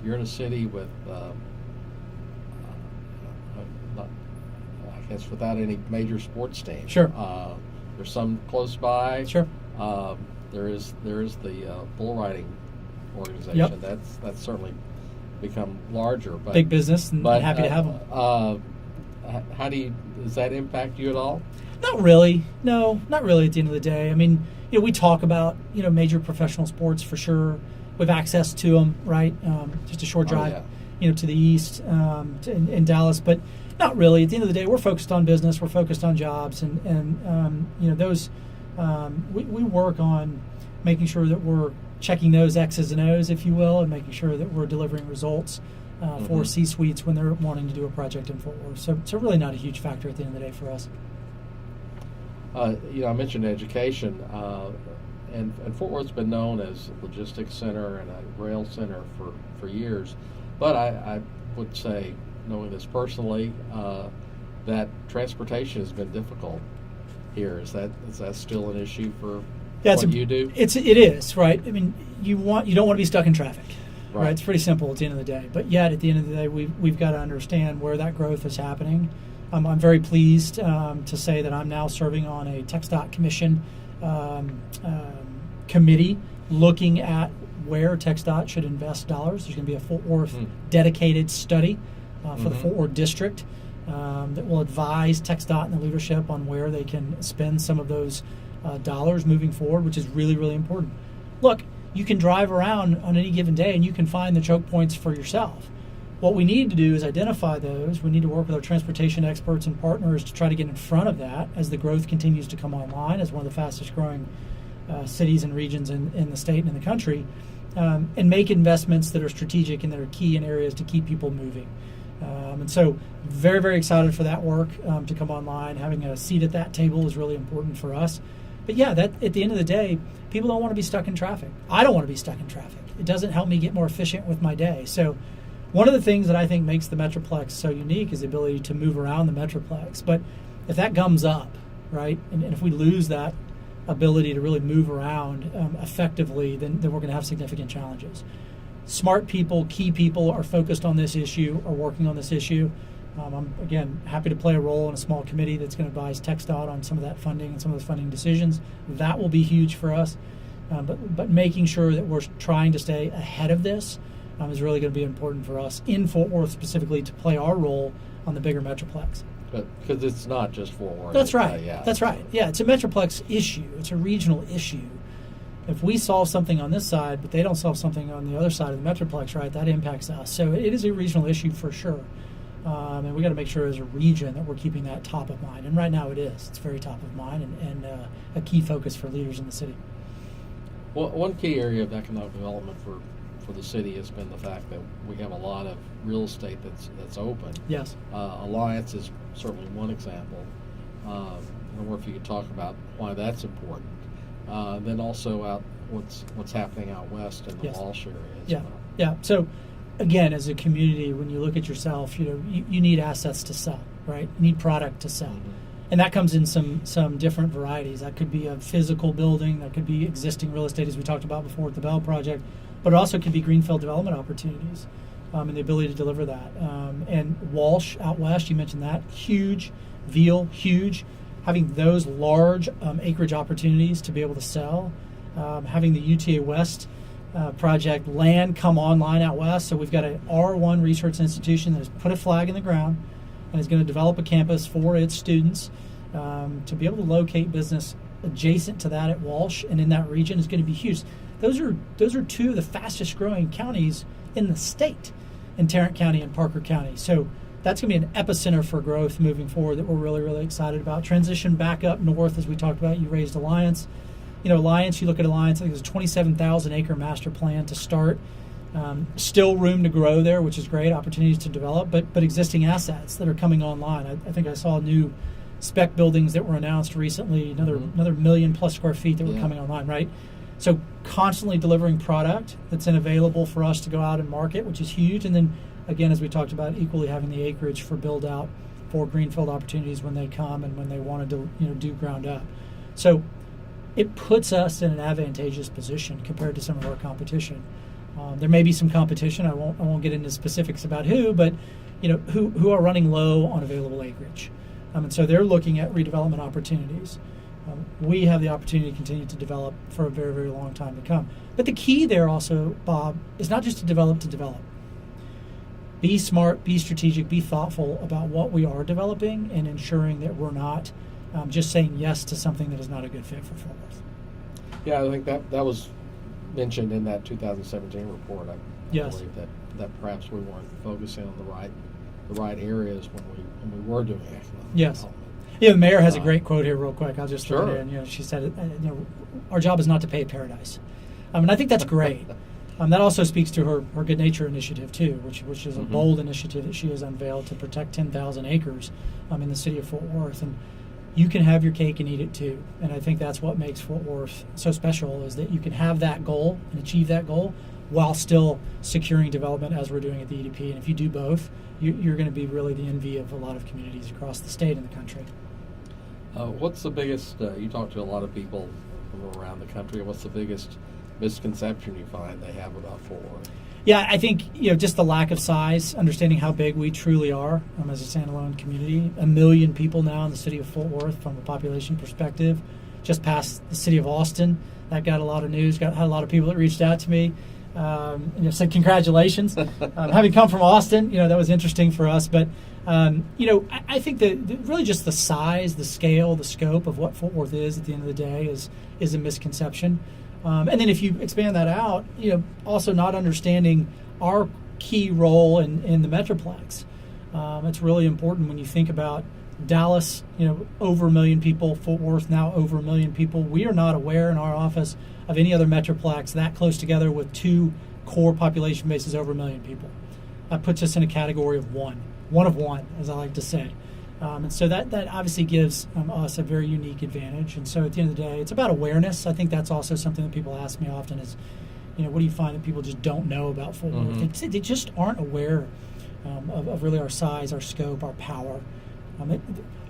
You're in a city with, I guess, without any major sports teams. Sure. There's some close by. Sure. There is the bull riding organization. Yep. That's certainly become larger, but big business, and happy to have them. How does that impact you at all? Not really. No, not really. At the end of the day, I mean, we talk about major professional sports for sure. We have access to them, right? Just a short drive, to the east in Dallas, but not really. At the end of the day, we're focused on business. We're focused on jobs, and those. We work on making sure that we're checking those X's and O's, if you will, and making sure that we're delivering results for C-suites when they're wanting to do a project in Fort Worth. So really not a huge factor at the end of the day for us. I mentioned education, and Fort Worth's been known as a logistics center and a rail center for years. But I would say, knowing this personally, that transportation has been difficult here. Is that still an issue for what you do? It is, right? I mean, you don't want to be stuck in traffic, right? It's pretty simple at the end of the day. But yet, at the end of the day, we've got to understand where that growth is happening. I'm very pleased to say that I'm now serving on a TxDOT Commission committee looking at where TxDOT should invest dollars. There's going to be a Fort Worth dedicated study for the Fort Worth district that will advise TxDOT and the leadership on where they can spend some of those dollars moving forward, which is really, really important. Look, you can drive around on any given day and you can find the choke points for yourself. What we need to do is identify those. We need to work with our transportation experts and partners to try to get in front of that as the growth continues to come online as one of the fastest growing cities and regions in the state and in the country, and make investments that are strategic and that are key in areas to keep people moving. And so very, very excited for that work to come online. Having a seat at that table is really important for us. But yeah, that at the end of the day, people don't want to be stuck in traffic. I don't want to be stuck in traffic. It doesn't help me get more efficient with my day. So one of the things that I think makes the Metroplex so unique is the ability to move around the Metroplex. But if that gums up, right, and if we lose that ability to really move around effectively, then we're going to have significant challenges. Smart people, key people are focused on this issue, are working on this issue. I'm, again, happy to play a role in a small committee that's going to advise TxDOT on some of that funding and some of those funding decisions. That will be huge for us. But making sure that we're trying to stay ahead of this is really going to be important for us in Fort Worth specifically to play our role on the bigger Metroplex. But because it's not just Fort Worth. That's right. That's right. Yeah, it's a Metroplex issue. It's a regional issue. If we solve something on this side, but they don't solve something on the other side of the Metroplex, right, that impacts us. So it is a regional issue for sure. And we got to make sure as a region that we're keeping that top of mind. And right now it is. It's very top of mind and a key focus for leaders in the city. Well, one key area of economic development for the city has been the fact that we have a lot of real estate that's open. Yes. Alliance is certainly one example. I wonder if you could talk about why that's important. Then also out what's happening out west in the Yes. Walsh area as Yeah. well. Yeah. So again, as a community, when you look at yourself, you need assets to sell, right? You need product to sell. Mm-hmm. And that comes in some different varieties. That could be a physical building, that could be existing real estate as we talked about before with the Bell Project, but it also could be greenfield development opportunities and the ability to deliver that. And Walsh out west, you mentioned that, huge. Veal, huge. Having those large acreage opportunities to be able to sell. Having the UTA West project land come online out west. So we've got an R1 research institution that has put a flag in the ground and is going to develop a campus for its students to be able to locate business adjacent to that at Walsh and in that region is going to be huge. Those are two of the fastest growing counties in the state, in Tarrant County and Parker County. So that's going to be an epicenter for growth moving forward that we're really, really excited about. Transition back up north, as we talked about, you raised Alliance. Alliance, you look at Alliance, I think there's a 27,000 acre master plan to start. Still room to grow there, which is great, opportunities to develop, but existing assets that are coming online. I think I saw new spec buildings that were announced recently, another million plus square feet that were coming online, right? So constantly delivering product that's available for us to go out and market, which is huge. And then, again, as we talked about, equally having the acreage for build out for greenfield opportunities when they come and when they want to do ground up. So it puts us in an advantageous position compared to some of our competition. There may be some competition. I won't get into specifics about who, but who are running low on available acreage, and so they're looking at redevelopment opportunities. We have the opportunity to continue to develop for a very, very long time to come. But the key there also, Bob, is not just to develop. Be smart, be strategic, be thoughtful about what we are developing and ensuring that we're not just saying yes to something that is not a good fit for Fort Worth. Yeah, I think that was mentioned in that 2017 report. I Yes. believe that perhaps we weren't focusing on the right areas when we were doing economic Yes. development. Yeah, the mayor has a great quote here real quick. I'll just throw Sure. it in. She said, our job is not to pay paradise. And I think that's great. That also speaks to her Good Nature initiative, too, which is a bold initiative that she has unveiled to protect 10,000 acres in the city of Fort Worth. And you can have your cake and eat it, too. And I think that's what makes Fort Worth so special, is that you can have that goal and achieve that goal while still securing development as we're doing at the EDP. And if you do both, you're going to be really the envy of a lot of communities across the state and the country. What's the biggest, you talk to a lot of people from around the country, what's the biggest misconception you find they have about Fort Worth? Yeah, I think just the lack of size, understanding how big we truly are as a standalone community. 1 million people now in the city of Fort Worth from a population perspective, just past the city of Austin. That got a lot of news, had a lot of people that reached out to me. Said congratulations. Having come from Austin, that was interesting for us. But I think that really just the size, the scale, the scope of what Fort Worth is at the end of the day is a misconception. And then if you expand that out, also not understanding our key role in the Metroplex. It's really important when you think about Dallas, over 1 million people, Fort Worth now over 1 million people. We are not aware in our office of any other Metroplex that close together with two core population bases over 1 million people. That puts us in a category of one of one, as I like to say. And so that obviously gives us a very unique advantage. And so at the end of the day, it's about awareness. I think that's also something that people ask me often is, what do you find that people just don't know about Fort Worth? They just aren't aware of really our size, our scope, our power,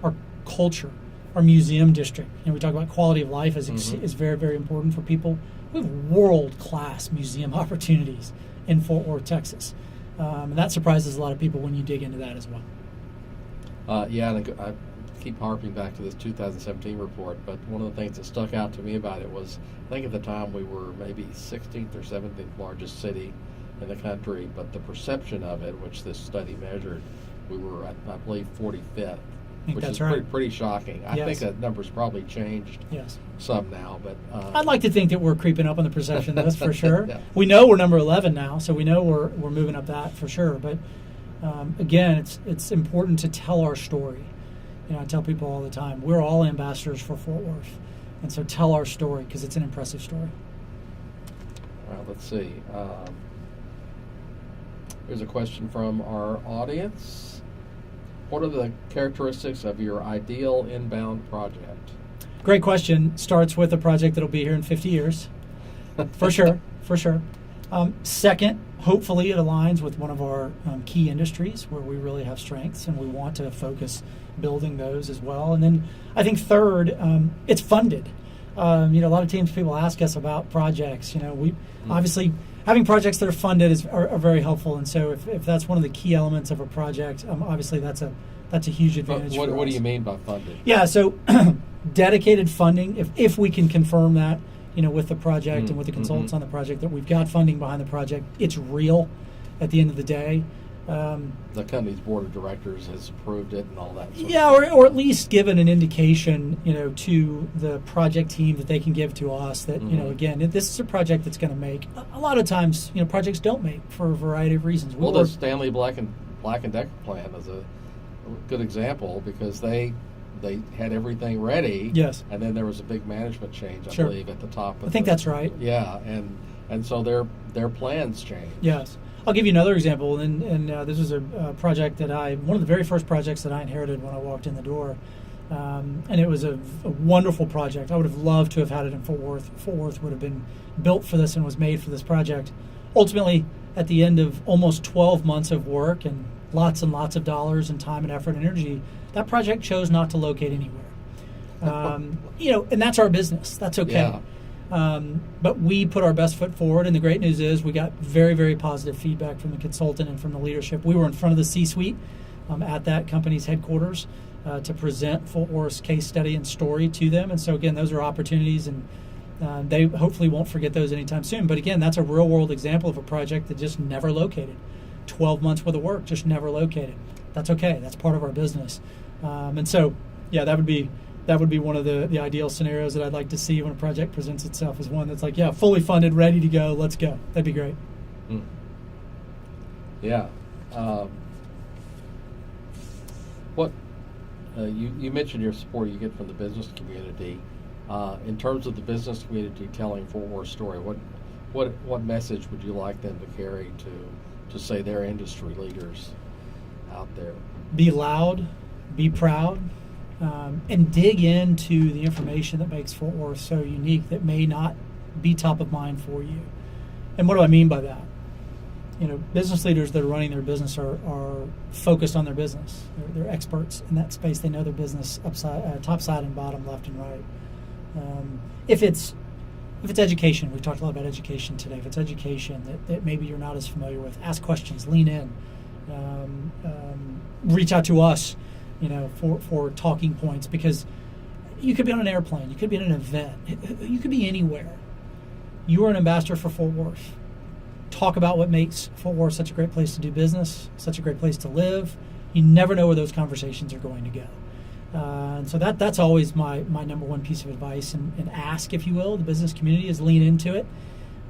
our culture. our museum district. We talk about quality of life is Mm-hmm. is very, very important for people. We have world-class museum opportunities in Fort Worth, Texas. And that surprises a lot of people when you dig into that as well. Yeah, and I keep harping back to this 2017 report, but one of the things that stuck out to me about it was, I think at the time we were maybe 16th or 17th largest city in the country, but the perception of it, which this study measured, we were, I believe, 45th, which that's is right. pretty shocking. I Yes. think that number's probably changed Yes. some now, but I'd like to think that we're creeping up on the perception list for sure. Yeah. We know we're number 11 now, so we know we're moving up that for sure. But again, it's important to tell our story. I tell people all the time, we're all ambassadors for Fort Worth, and so tell our story because it's an impressive story. Well, let's see. Here's a question from our audience. What are the characteristics of your ideal inbound project? Great question. Starts with a project that'll be here in 50 years, for sure, for sure. Second, hopefully it aligns with one of our key industries where we really have strengths, and we want to focus building those as well. And then I think third, it's funded. A lot of times people ask us about projects. We obviously having projects that are funded are very helpful, and so if that's one of the key elements of a project, obviously that's a huge advantage. What for do us. you mean by funded? Yeah, so dedicated funding. If we can confirm that, with the project and with the consultants on the project, that we've got funding behind the project, it's real. At the end of the day. The company's board of directors has approved it and all that. Yeah, or at least given an indication, to the project team that they can give to us that, again, this is a project that's going to make. A lot of times, projects don't make for a variety of reasons. Well, the Stanley Black and Decker plan is a good example because they had everything ready. Yes. And then there was a big management change, I Sure. believe, at the top. I think that's right. Yeah, and so their plans changed. Yes. I'll give you another example, and this was a project that one of the very first projects that I inherited when I walked in the door, and it was a wonderful project. I would have loved to have had it in Fort Worth. Fort Worth would have been built for this and was made for this project. Ultimately, at the end of almost 12 months of work and lots of dollars and time and effort and energy, that project chose not to locate anywhere. And that's our business. That's okay. Yeah. But we put our best foot forward, and the great news is we got very, very positive feedback from the consultant and from the leadership. We were in front of the C-suite at that company's headquarters to present Fort Worth's case study and story to them. And so, again, those are opportunities, and they hopefully won't forget those anytime soon. But, again, that's a real-world example of a project that just never located. 12 months worth of work, just never located. That's okay. That's part of our business. And so, yeah, that would be one of the ideal scenarios that I'd like to see when a project presents itself as one that's like, yeah, fully funded, ready to go, let's go. That'd be great. Yeah. What you mentioned your support you get from the business community. In terms of the business community telling Fort Worth story, what message would you like them to carry to say their industry leaders out there? Be loud, be proud. And dig into the information that makes Fort Worth so unique that may not be top of mind for you. And what do I mean by that? Business leaders that are running their business are focused on their business. They're experts in that space. They know their business top side and bottom, left and right. If it's education, we've talked a lot about education today. If it's education that maybe you're not as familiar with, ask questions, lean in, reach out to us. For talking points, because you could be on an airplane, you could be at an event, you could be anywhere. You are an ambassador for Fort Worth. Talk about what makes Fort Worth such a great place to do business, such a great place to live. You never know where those conversations are going to go. And so that's always my number one piece of advice, and ask, if you will, the business community is lean into it.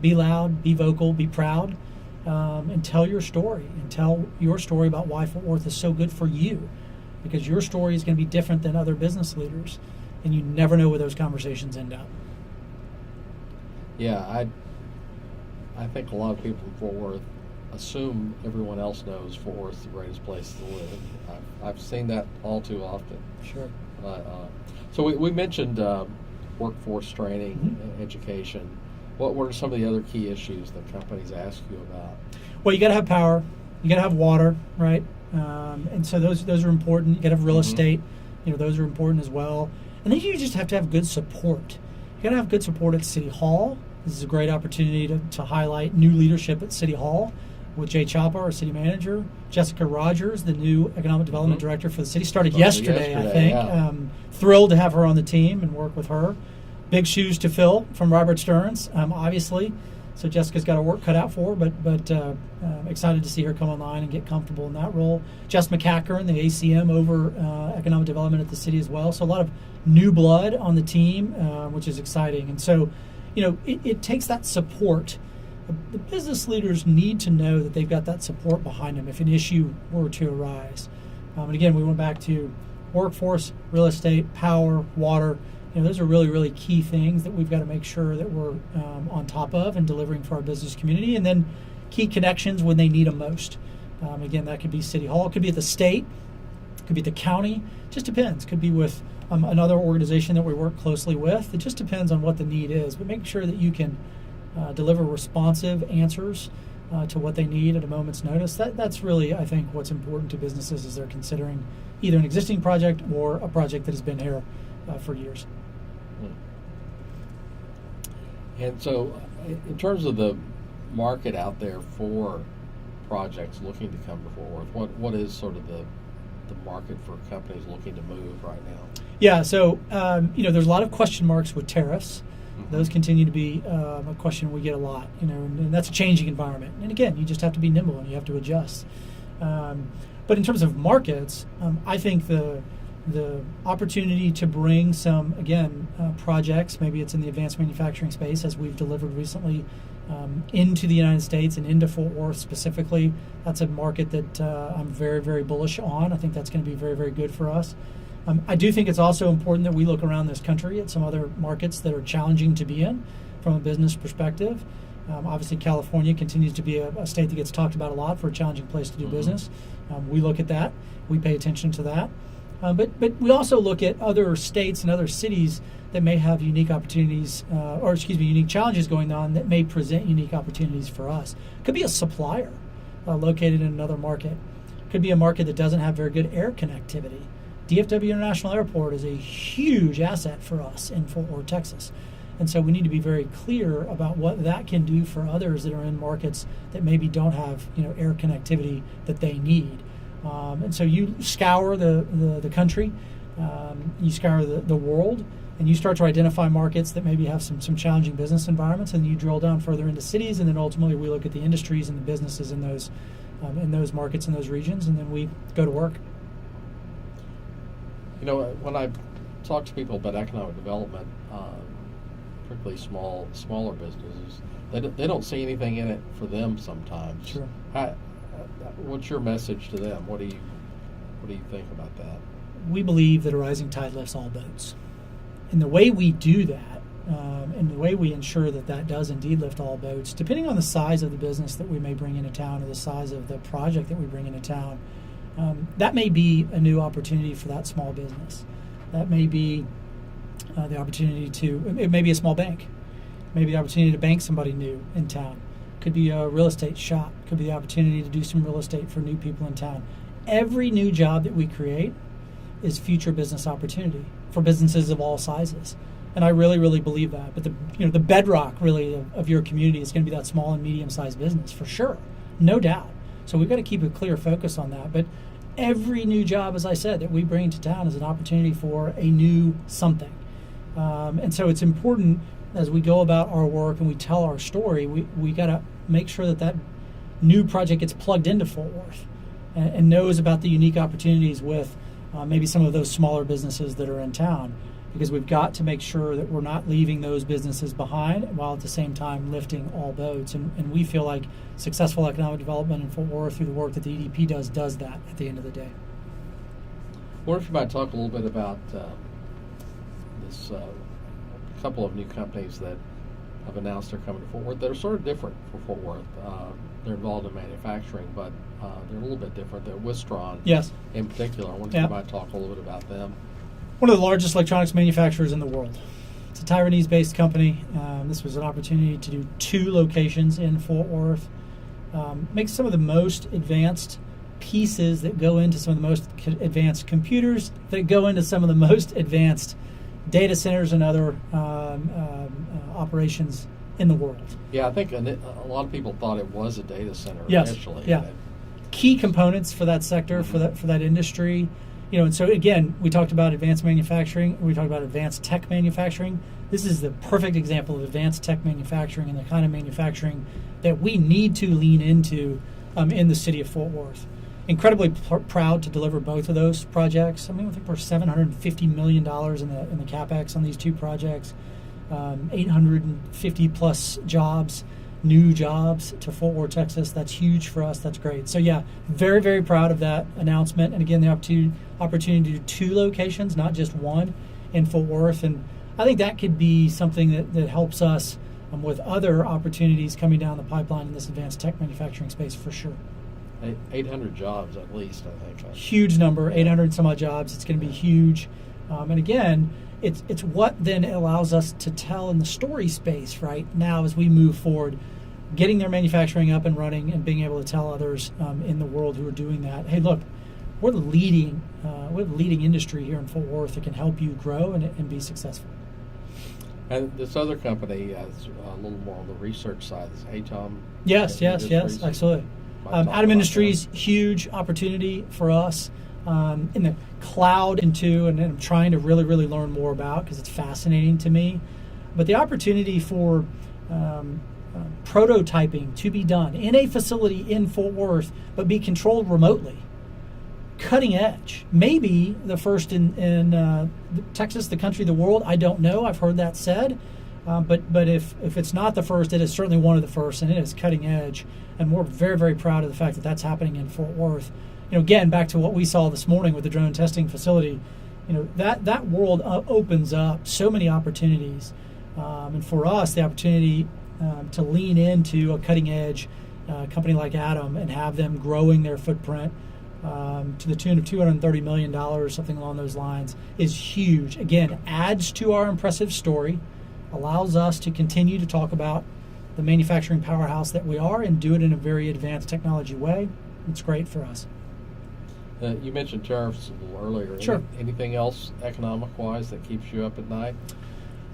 Be loud, be vocal, be proud, and tell your story, and tell your story about why Fort Worth is so good for you. Because your story is going to be different than other business leaders, and you never know where those conversations end up. Yeah, I think a lot of people in Fort Worth assume everyone else knows Fort Worth's the greatest place to live. I've seen that all too often. Sure. So we mentioned workforce training, education. What are some of the other key issues that companies ask you about? Well, you got to have power. You got to have water, right? And so those are important. You got to have real estate. Those are important as well. And then you just have to have good support. You got to have good support at City Hall. This is a great opportunity to highlight new leadership at City Hall with Jay Chapa, our city manager. Jessica Rogers, the new economic development director for the city, started yesterday, I think. Yeah. Thrilled to have her on the team and work with her. Big shoes to fill from Robert Stearns, obviously. So Jessica's got her work cut out for her, but excited to see her come online and get comfortable in that role. Jess McCackern, the ACM over economic development at the city as well. So a lot of new blood on the team, which is exciting. And so, it takes that support. The business leaders need to know that they've got that support behind them if an issue were to arise. And again, we went back to workforce, real estate, power, water. Those are really, really key things that we've got to make sure that we're on top of and delivering for our business community. And then key connections when they need them most. Again, that could be City Hall, it could be at the state, it could be at the county. Just depends. Could be with another organization that we work closely with. It just depends on what the need is. But make sure that you can deliver responsive answers to what they need at a moment's notice. That's really, I think, what's important to businesses as they're considering either an existing project or a project that has been here for years. And so, in terms of the market out there for projects looking to come to Fort Worth, what is sort of the market for companies looking to move right now? Yeah, so there's a lot of question marks with tariffs. Mm-hmm. Those continue to be a question we get a lot, and that's a changing environment. And again, you just have to be nimble and you have to adjust. But in terms of markets, I think the opportunity to bring some, projects, maybe it's in the advanced manufacturing space as we've delivered recently, into the United States and into Fort Worth specifically, that's a market that I'm very, very bullish on. I think that's going to be very, very good for us. I do think it's also important that we look around this country at some other markets that are challenging to be in from a business perspective. Obviously, California continues to be a state that gets talked about a lot for a challenging place to do business. We look at that. We pay attention to that. But we also look at other states and other cities that may have unique opportunities, unique challenges going on that may present unique opportunities for us. Could be a supplier located in another market. Could be a market that doesn't have very good air connectivity. DFW International Airport is a huge asset for us in Fort Worth, Texas. And so we need to be very clear about what that can do for others that are in markets that maybe don't have air connectivity that they need. And so you scour the country, you scour the world, and you start to identify markets that maybe have some challenging business environments, and you drill down further into cities, and then ultimately we look at the industries and the businesses in those markets and those regions, and then we go to work. When I talk to people about economic development, particularly smaller businesses, they don't see anything in it for them sometimes. Sure. What's your message to them? What do you think about that? We believe that a rising tide lifts all boats. And the way we do that, and the way we ensure that does indeed lift all boats, depending on the size of the business that we may bring into town or the size of the project that we bring into town, that may be a new opportunity for that small business. That may be the opportunity it may be a small bank. Maybe the opportunity to bank somebody new in town. Could be a real estate shop. Could be the opportunity to do some real estate for new people in town. Every new job that we create is future business opportunity for businesses of all sizes. And I really, really believe that. But the bedrock really of your community is going to be that small and medium-sized business for sure, no doubt. So we've got to keep a clear focus on that. But every new job, as I said, that we bring to town is an opportunity for a new something. And so it's important as we go about our work and we tell our story, we got to make sure that new project gets plugged into Fort Worth and knows about the unique opportunities with maybe some of those smaller businesses that are in town, because we've got to make sure that we're not leaving those businesses behind while at the same time lifting all boats. And we feel like successful economic development in Fort Worth through the work that the EDP does that at the end of the day. I wonder if you might talk a little bit about this couple of new companies that have announced they're coming to Fort Worth that are sort of different for Fort Worth. They're involved in manufacturing, but they're a little bit different. They're Wistron, yes, in particular. I wonder if you might talk a little bit about them. One of the largest electronics manufacturers in the world. It's a Taiwanese-based company. This was an opportunity to do 2 locations in Fort Worth. Makes some of the most advanced pieces that go into some of the most advanced computers that go into some of the most advanced data centers and other operations in the world. Yeah, I think a lot of people thought it was a data center Yes. initially. Yeah. Key components for that sector, for that industry. And so again, we talked about advanced manufacturing. We talked about advanced tech manufacturing. This is the perfect example of advanced tech manufacturing and the kind of manufacturing that we need to lean into in the city of Fort Worth. Incredibly proud to deliver both of those projects. I think we're $750 million in the capex on these two projects. 850 plus jobs, new jobs to Fort Worth, Texas. That's huge for us. That's great. So yeah, very, very proud of that announcement. And again, the opportunity to do two locations, not just one, in Fort Worth. And I think that could be something that helps us with other opportunities coming down the pipeline in this advanced tech manufacturing space for sure. 800 jobs at least, I think. Huge number, 800 some odd jobs. It's going to be huge. And again, it's what then allows us to tell in the story space right now as we move forward, getting their manufacturing up and running and being able to tell others in the world who are doing that, hey, look, we're the leading industry here in Fort Worth that can help you grow and be successful. And this other company is a little more on the research side, is ATOM. Yes, absolutely. Atom Industries, huge opportunity for us in the cloud and I'm trying to really, really learn more about because it's fascinating to me. But the opportunity for prototyping to be done in a facility in Fort Worth, but be controlled remotely. Cutting edge. Maybe the first in Texas, the country, the world. I don't know. I've heard that said. But if it's not the first, it is certainly one of the first, and it is cutting edge. And we're very, very proud of the fact that that's happening in Fort Worth. Again, back to what we saw this morning with the drone testing facility, that world opens up so many opportunities. And for us, the opportunity to lean into a cutting edge company like Atom and have them growing their footprint to the tune of $230 million, something along those lines, is huge. Again, adds to our impressive story, allows us to continue to talk about the manufacturing powerhouse that we are and do it in a very advanced technology way. It's great for us. You mentioned tariffs a little earlier. Sure. Anything else economic-wise that keeps you up at night?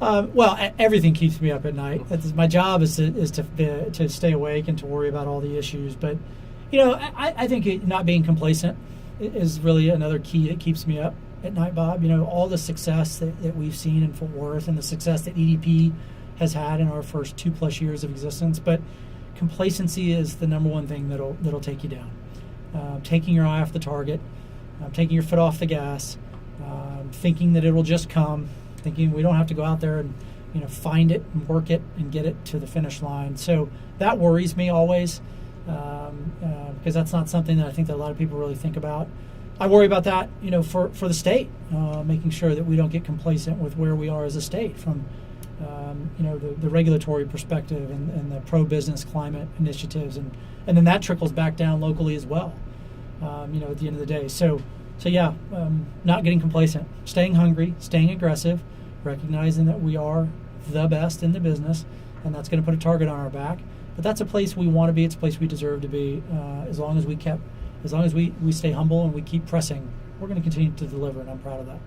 Well, everything keeps me up at night. My job is to stay awake and to worry about all the issues. But, I think not being complacent is really another key that keeps me up at night, Bob. All the success that we've seen in Fort Worth and the success that EDP has had in our first 2+ years of existence. But complacency is the number one thing that'll take you down. Taking your eye off the target, taking your foot off the gas, thinking that it will just come, thinking we don't have to go out there and find it and work it and get it to the finish line. So that worries me always because that's not something that I think that a lot of people really think about. I worry about that, for the state, making sure that we don't get complacent with where we are as a state from, the regulatory perspective and the pro-business climate initiatives, and then that trickles back down locally as well, at the end of the day. So yeah, not getting complacent, staying hungry, staying aggressive, recognizing that we are the best in the business, and that's going to put a target on our back. But that's a place we want to be. It's a place we deserve to be. As long as we stay humble and we keep pressing, we're going to continue to deliver, and I'm proud of that.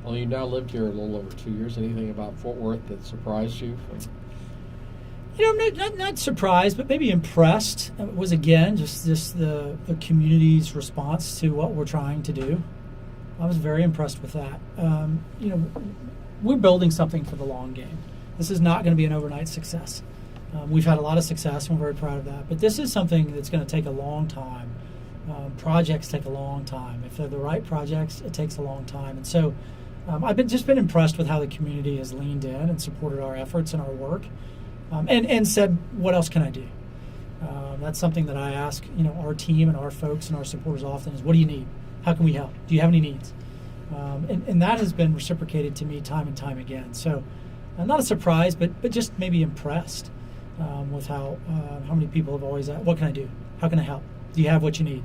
Well, you now lived here a little over 2 years. Anything about Fort Worth that surprised you? Not surprised, but maybe impressed. It was, again, just the community's response to what we're trying to do. I was very impressed with that. We're building something for the long game. This is not going to be an overnight success. We've had a lot of success, and we're very proud of that. But this is something that's going to take a long time. Projects take a long time. If they're the right projects, it takes a long time. And so I've been impressed with how the community has leaned in and supported our efforts and our work, and said, what else can I do? That's something that I ask our team and our folks and our supporters often is, what do you need? How can we help? Do you have any needs? And that has been reciprocated to me time and time again. So not a surprise, but just maybe impressed with how many people have always asked, what can I do? How can I help? Do you have what you need?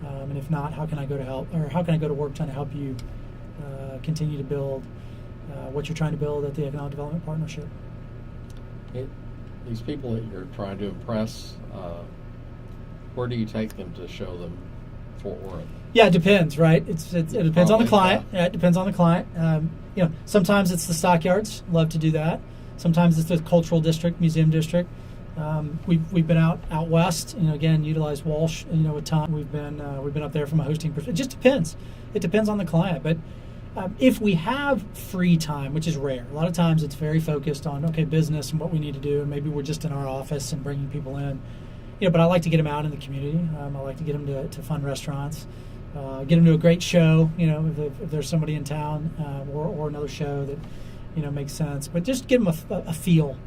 And if not, how can I go to help? Or how can I go to work trying to help you continue to build what you're trying to build at the Economic Development Partnership? These people that you're trying to impress, where do you take them to show them Fort Worth? Yeah, it depends, right? It depends on the client. Yeah, it depends on the client. sometimes it's the stockyards. Love to do that. Sometimes it's the cultural district, museum district. We've been out west. Again, utilize Walsh. A ton. We've been up there from a hosting perspective. It just depends. It depends on the client. But if we have free time, which is rare, a lot of times it's very focused on business and what we need to do, and maybe we're just in our office and bringing people in. But I like to get them out in the community. I like to get them to fun restaurants. Get them to a great show. If there's somebody in town or another show that makes sense. But just give them a feel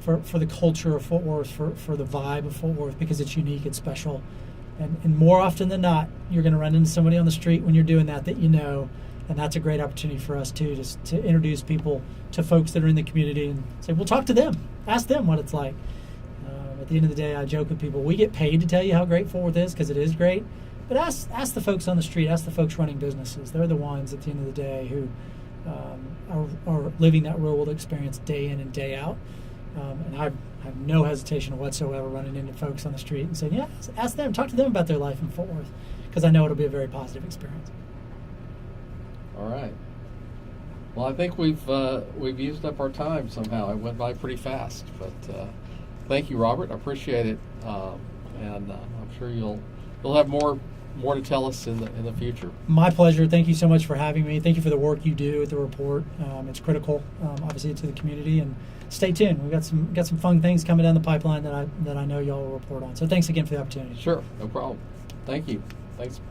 for the culture of Fort Worth, for the vibe of Fort Worth, because it's unique, it's special. And more often than not, you're going to run into somebody on the street when you're doing that and that's a great opportunity for us too, just to introduce people to folks that are in the community and say, well, talk to them, ask them what it's like. At the end of the day, I joke with people, we get paid to tell you how great Fort Worth is, because it is great, but ask the folks on the street, ask the folks running businesses. They're the ones at the end of the day who are living that real world experience day in and day out. And I have no hesitation whatsoever running into folks on the street and saying, yeah, ask them, talk to them about their life in Fort Worth, because I know it'll be a very positive experience. All right. Well, I think we've used up our time somehow. It went by pretty fast, but thank you, Robert. I appreciate it, and I'm sure you'll have more to tell us in the future. My pleasure. Thank you so much for having me. Thank you for the work you do at the report. It's critical, obviously, to the community. And stay tuned. We've got some fun things coming down the pipeline that I know y'all will report on. So thanks again for the opportunity. Sure, no problem. Thank you. Thanks.